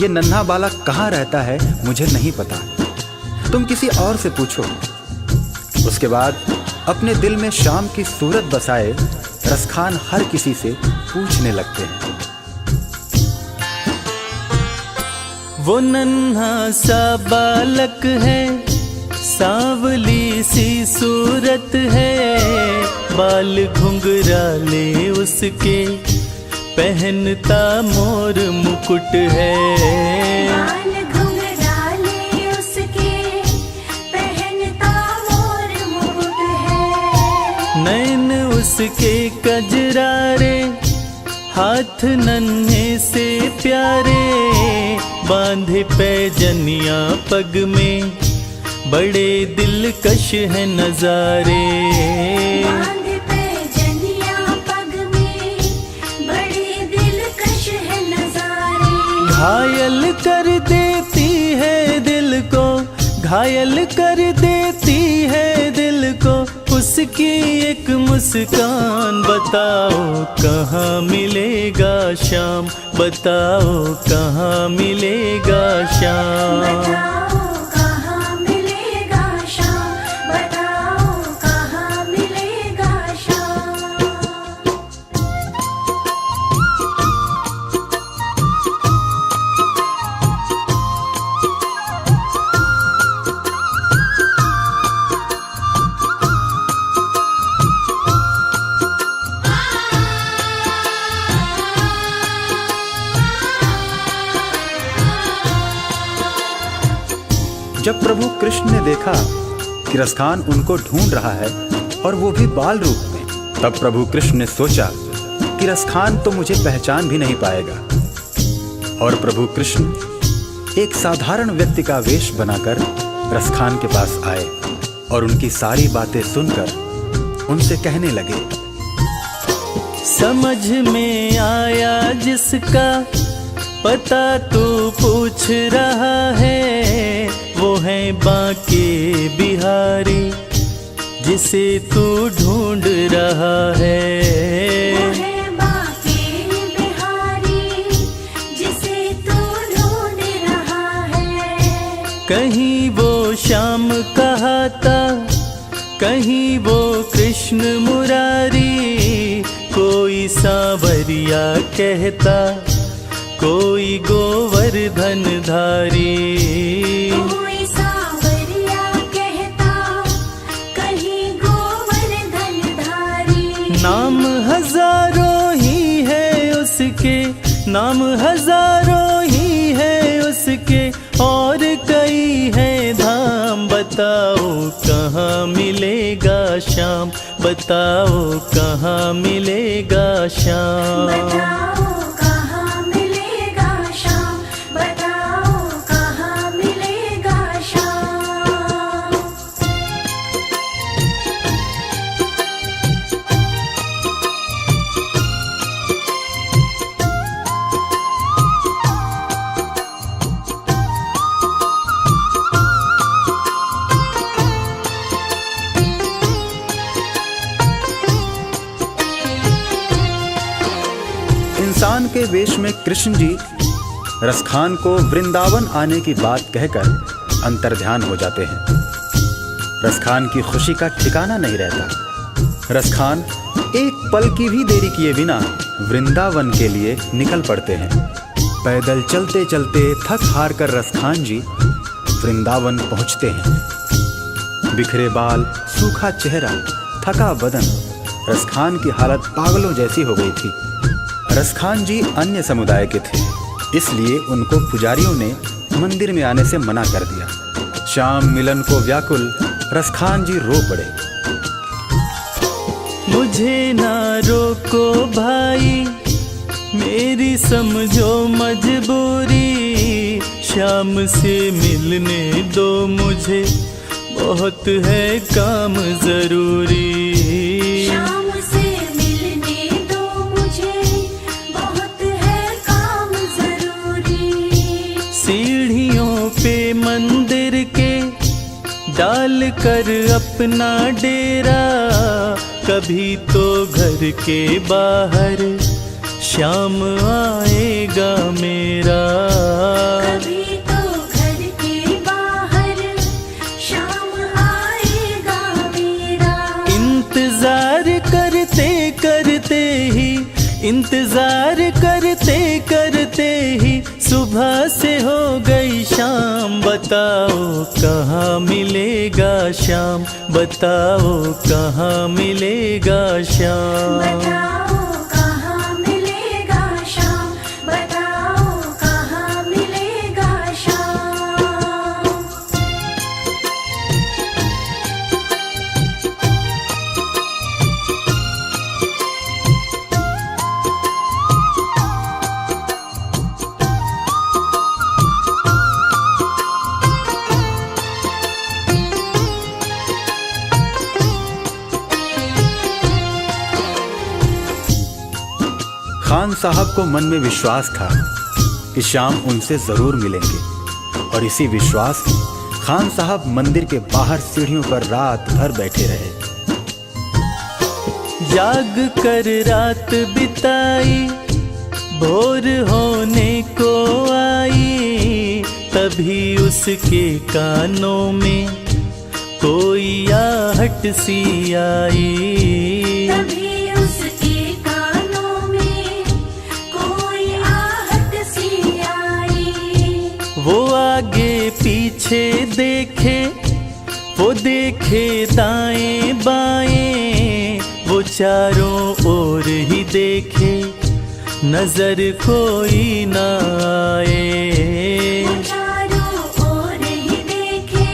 Speaker 5: ये नन्हा बालक कहाँ रहता है मुझे नहीं पता, तुम किसी और से पूछो। उसके बाद अपने दिल में श्याम की सूरत बसाए रसखान हर किसी से पूछने लगते हैं।
Speaker 4: वो नन्हा सा बालक है, सांवली सी सूरत है, बाल घुंघराले उसके, पहनता मोर मुकुट है।
Speaker 3: बाल घुंघराले उसके, पहनता मोर मुकुट है।
Speaker 4: नैन उसके कजरारे, हाथ नन्हे से प्यारे, बांधे पैजनिया पग में, बड़े दिलकश है नजारे।
Speaker 3: बांधे पैजनिया पग में, बड़े दिलकश है नजारे।
Speaker 4: घायल कर देती है दिल को, घायल कर देती है दिल को, उसकी एक मुस्कान, बताओ कहाँ मिलेगा श्याम, बताओ कहाँ मिलेगा श्याम।
Speaker 3: बताओ कहाँ मिलेगा श्याम, बताओ कहाँ मिलेगा श्याम।
Speaker 5: जब प्रभु कृष्ण ने देखा कि रसखान उनको ढूंढ रहा है और वो भी बाल रूप में, तब प्रभु कृष्ण ने सोचा कि रसखान तो मुझे पहचान भी नहीं पाएगा। और प्रभु कृष्ण एक साधारण व्यक्ति का वेश बनाकर रसखान के पास आए और उनकी सारी बातें सुनकर उनसे कहने लगे,
Speaker 4: समझ में आया जिसका पता तू पूछ रहा है, वो है बांके बिहारी जिसे तू ढूंढ रहा है।
Speaker 2: वो है बांके बिहारी जिसे तू ढूंढ रहा है।
Speaker 4: कहीं वो श्याम कहाता, कहीं वो कृष्ण मुरारी, कोई सांवरिया कहता, कोई गोवर्धन धारी।
Speaker 2: कोई सांवरिया कहता, कहीं गोवर्धन धारी।
Speaker 4: नाम हजारों ही है उसके, नाम हजारों ही है उसके, और कई है धाम। बताओ कहाँ मिलेगा श्याम, बताओ कहाँ मिलेगा श्याम।
Speaker 2: बताओ कहाँ मिलेगा श्याम, बताओ कहाँ मिलेगा श्याम।
Speaker 5: इंसान के वेश में कृष्ण जी रसखान को वृंदावन आने की बात कहकर अंतर्ध्यान हो जाते हैं। रसखान की खुशी का ठिकाना नहीं रहता। रसखान एक पल की भी देरी किए बिना वृंदावन के लिए निकल पड़ते हैं। पैदल चलते चलते थक हार कर रसखान जी वृंदावन पहुंचते हैं। बिखरे बाल, सूखा चेहरा, थका बदन, रसखान की हालत पागलों जैसी हो गई थी। रसखान जी अन्य समुदाय के थे, इसलिए उनको पुजारियों ने मंदिर में आने से मना कर दिया। श्याम मिलन को व्याकुल रसखान जी रो पड़े।
Speaker 4: मुझे ना रोको भाई, मेरी समझो मजबूरी, श्याम से मिलने दो मुझे, बहुत है काम जरूरी।
Speaker 2: श्याम से मिलने दो मुझे, बहुत है काम जरूरी।
Speaker 4: सीढ़ियों पे मंदिर के डाल कर अपना डेरा, कभी तो घर के बाहर श्याम आएगा मेरा।
Speaker 2: कभी तो घर के बाहर श्याम आएगा मेरा।
Speaker 4: इंतजार करते करते ही, इंतजार करते करते ही सुबह से हो गई शाम। बताओ कहाँ मिलेगा श्याम, बताओ कहाँ मिलेगा श्याम।
Speaker 2: बताओ कहाँ मिलेगा श्याम, बताओ कहाँ मिलेगा श्याम।
Speaker 5: खान साहब को मन में विश्वास था कि श्याम उनसे जरूर मिलेंगे, और इसी विश्वास में खान साहब मंदिर के बाहर सीढ़ियों पर रात भर बैठे रहे।
Speaker 4: जाग कर रात बिताई, भोर होने को आई, तभी उसके कानों में कोई आहट सी आई।
Speaker 2: तभी उसके कानों में कोई आहट सी आई।
Speaker 4: वो आगे पीछे देखे, वो देखे दाएं बाएं, वो चारों ओर ही देखे, नजर कोई ना आए।
Speaker 2: वो चारों ओर ही देखे,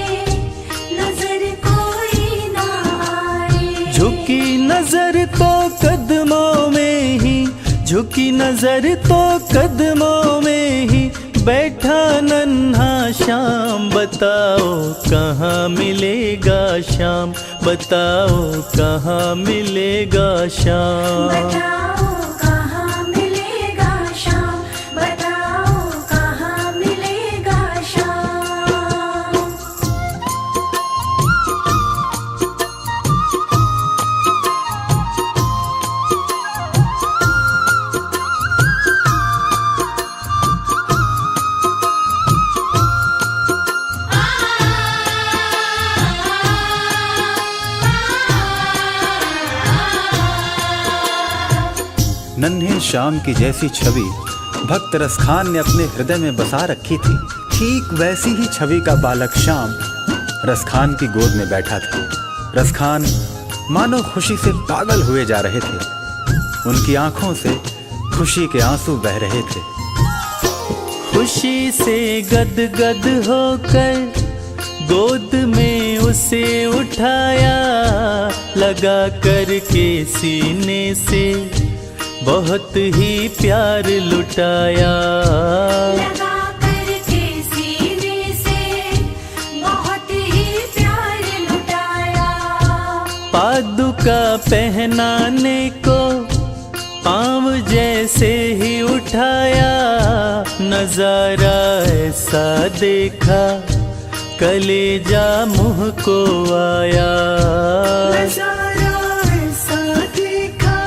Speaker 4: तो कदमों में ही, झुकी नजर तो कदमों में ही बैठा नन्हा श्याम। बताओ कहाँ मिलेगा श्याम, बताओ कहाँ मिलेगा श्याम।
Speaker 2: बताओ कहाँ मिलेगा श्याम, बताओ कहाँ मिलेगा श्याम।
Speaker 5: नन्हे श्याम की जैसी छवि भक्त रसखान ने अपने हृदय में बसा रखी थी, ठीक वैसी ही छवि का बालक श्याम रसखान की गोद में बैठा था। रसखान मानो खुशी से पागल हुए जा रहे थे, उनकी आंखों से खुशी के आंसू बह रहे थे।
Speaker 4: खुशी से गदगद होकर गोद में उसे उठाया, लगा करके सीने से बहुत ही प्यार लुटाया।
Speaker 2: लगा करके सीने से बहुत ही प्यार लुटाया।
Speaker 4: पादुका पहनाने को पाँव जैसे ही उठाया, नजारा ऐसा देखा कलेजा मुँह को आया।
Speaker 2: नजारा ऐसा देखा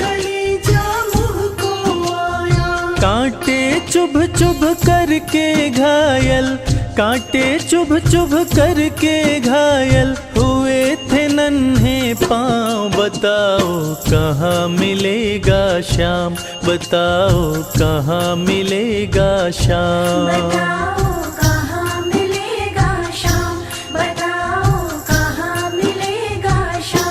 Speaker 2: कलेजा मुँह को आया।
Speaker 4: कांटे चुभ चुभ करके घायल, कांटे चुभ चुभ करके घायल हुए थे नन्हे पाँव। बताओ कहाँ मिलेगा श्याम, बताओ कहाँ मिलेगा श्याम।
Speaker 2: बताओ कहाँ मिलेगा श्याम, बताओ कहाँ मिलेगा श्याम।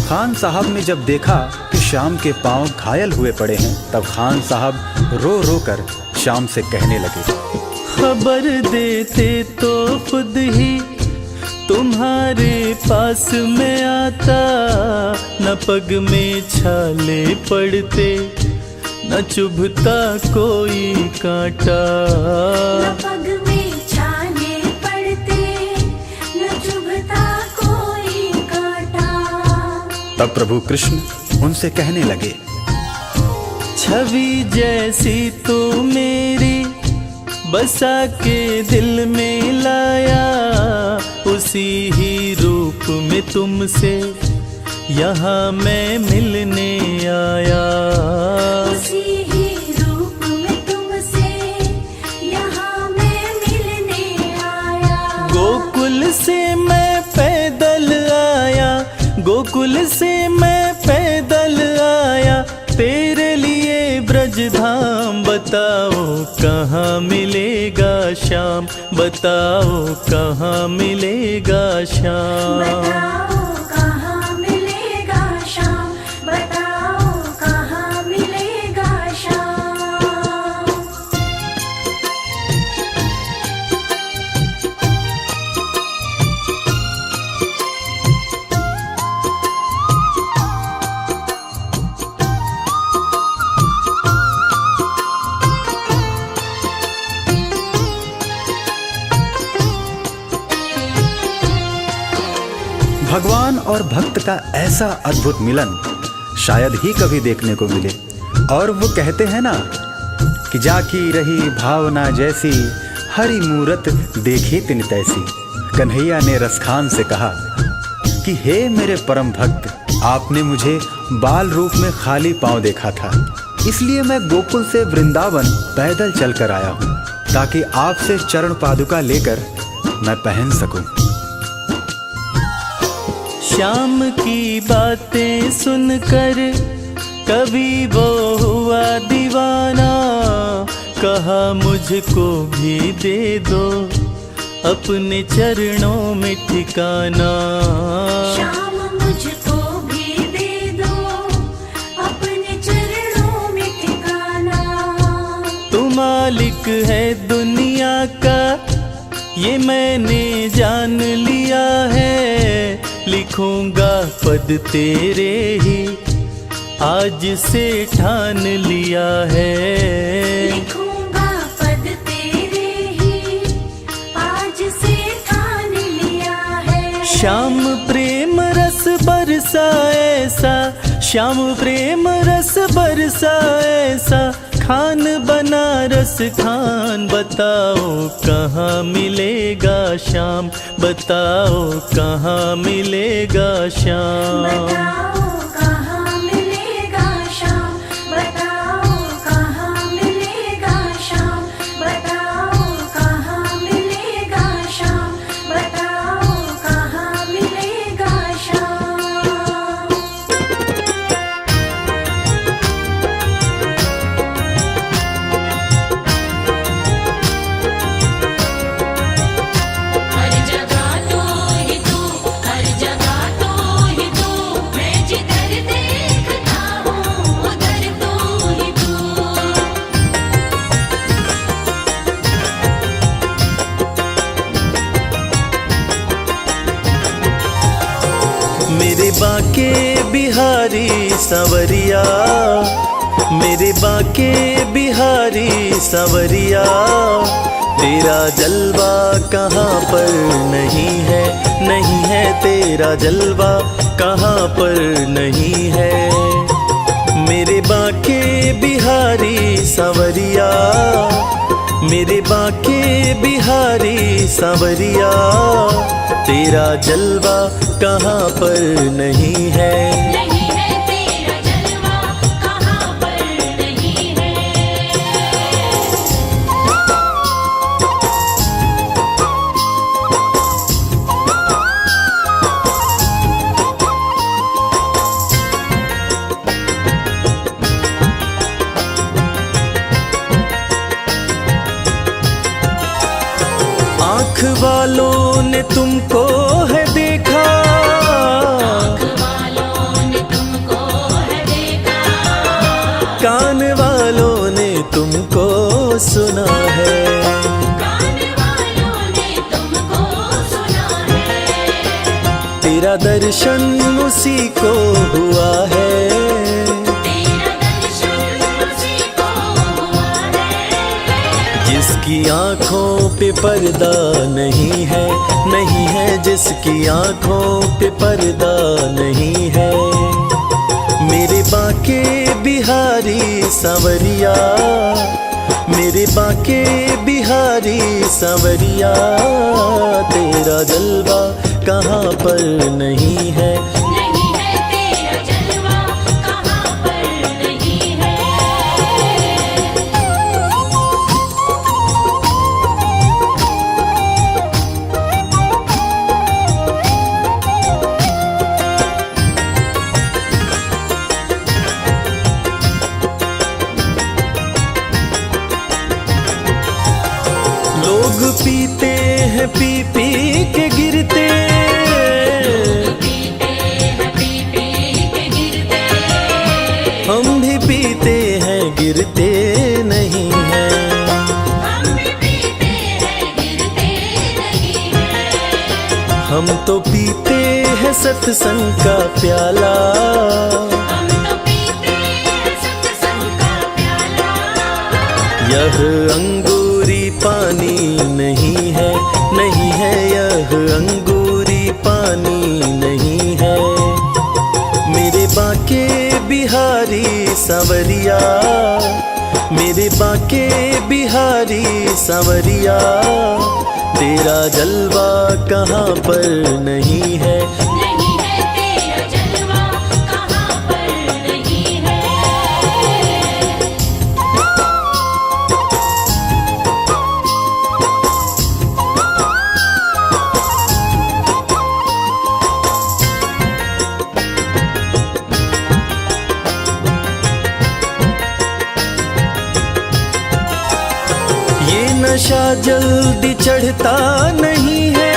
Speaker 5: खान साहब ने जब देखा कि श्याम के पांव घायल हुए पड़े हैं, तब खान साहब रो रो कर श्याम से कहने लगे,
Speaker 4: खबर देते तो खुद ही तुम्हारे पास में आता, न पग में छाले पड़ते न चुभता कोई कांटा।
Speaker 2: न पग में छाले पड़ते न चुभता कोई कांटा।
Speaker 5: तब प्रभु कृष्ण उनसे कहने लगे,
Speaker 4: छवि जैसी तू मेरी बसा के दिल में लाया, उसी ही रूप में तुमसे यहाँ मैं मिलने आया।
Speaker 2: उसी ही रूप में तुमसे यहाँ मैं मिलने आया।
Speaker 4: गोकुल से मैं पैदल आया, गोकुल से मैं पैदल आया, तेरे लिए ब्रज धाम। बताओ कहाँ मिलेगा श्याम, बताओ कहाँ मिलेगा श्याम।
Speaker 2: बताओ कहाँ मिलेगा श्याम, बताओ कहाँ मिलेगा श्याम।
Speaker 5: भगवान और भक्त का ऐसा अद्भुत मिलन शायद ही कभी देखने को मिले। और वो कहते हैं ना कि जाकी रही भावना जैसी, हरी मूरत देखी तिन तैसी। कन्हैया ने रसखान से कहा कि हे मेरे परम भक्त, आपने मुझे बाल रूप में खाली पांव देखा था, इसलिए मैं गोकुल से वृंदावन पैदल चलकर आया हूँ, ताकि आपसे चरण पादुका लेकर मैं पहन सकूं।
Speaker 4: श्याम की बातें सुनकर कभी वो हुआ दीवाना, कहा मुझको भी दे दो अपने चरणों में ठिकाना।
Speaker 2: श्याम मुझको भी दे दो अपने चरणों में ठिकाना।
Speaker 4: तू मालिक है दुनिया का ये मैंने जान लिया है, लिखूंगा पद तेरे ही आज से ठान लिया है।
Speaker 2: लिखूंगा पद तेरे ही आज से ठान लिया है।
Speaker 4: श्याम प्रेम रस बरसा ऐसा, श्याम प्रेम रस बरसा ऐसा, खान बनारस खान। बताओ कहाँ मिलेगा श्याम, बताओ कहाँ मिलेगा श्याम।
Speaker 2: बताओ कहाँ मिलेगा श्याम, बताओ कहाँ मिलेगा श्याम, बताओ कहाँ मिलेगा श्याम, बताओ कहाँ मिलेगा श्याम। हर जगह तू ही तू, हर जगह तू ही तू, मैं जिधर देखता हूँ उधर तू ही तू।
Speaker 4: मेरे बाके बिहारी सवरिया, मेरे बाके बिहारी सवरिया, तेरा जलवा कहाँ पर नहीं है, नहीं है तेरा जलवा कहाँ पर नहीं है। मेरे बाके बिहारी सवरिया, मेरे बाके बिहारी सवरिया, तेरा जलवा कहाँ पर नहीं है।
Speaker 2: नहीं है तेरा जलवा कहाँ पर नहीं है।
Speaker 4: आँख वालों ने तुमको है देखा,
Speaker 2: आँख वालों ने तुमको है देखा,
Speaker 4: कान वालों ने तुमको सुना है।
Speaker 2: कान वालों ने तुमको सुना है।
Speaker 4: तेरा दर्शन उसी को हुआ है,
Speaker 2: तेरा दर्शन उसी को हुआ है।
Speaker 4: जिसकी आँखों पे पर्दा नहीं है, नहीं है जिसकी आँखों पे पर्दा नहीं है। मेरे बाके बिहारी सवरिया, मेरे बाके बिहारी सवरिया, तेरा जलवा कहाँ पर नहीं है।
Speaker 2: नहीं है तेरा जलवा कहाँ पर नहीं है।
Speaker 4: लोग पीते हैं पी पी के गिरते,
Speaker 2: पीते हैं पी पी के गिरते,
Speaker 4: हम भी पीते हैं गिरते नहीं हैं।
Speaker 2: हम भी पीते हैं गिरते नहीं है।
Speaker 4: हम तो पीते हैं सत्संग का प्याला,
Speaker 2: हम तो पीते हैं सत्संग का प्याला।
Speaker 4: यह अंगूरी पानी नहीं है, नहीं है यह अंगूरी पानी नहीं है। मेरे बाके बिहारी सवरिया, मेरे बाके बिहारी सवरिया, तेरा जलवा कहाँ पर नहीं है।
Speaker 2: नहीं है तेरा जलवा कहाँ पर नहीं है।
Speaker 4: नशा जल्दी चढ़ता नहीं है,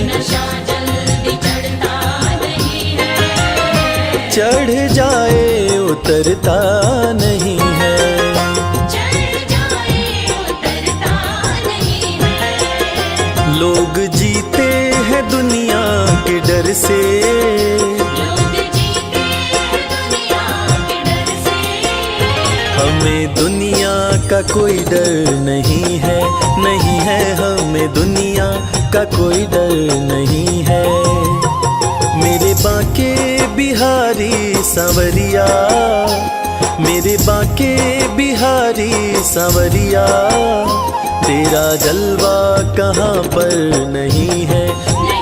Speaker 2: नशा जल्दी चढ़ता नहीं है,
Speaker 4: चढ़ जाए उतरता नहीं है।
Speaker 2: चढ़ जाए उतरता नहीं है।
Speaker 4: लोग जीते हैं दुनिया के डर से,
Speaker 2: लोग जीते हैं दुनिया के डर से,
Speaker 4: हमें दुनिया का कोई डर नहीं है, नहीं है हमें दुनिया का कोई डर नहीं है। मेरे बांके बिहारी सांवरिया, मेरे बांके बिहारी सांवरिया, तेरा जलवा कहाँ पर नहीं है,
Speaker 2: नहीं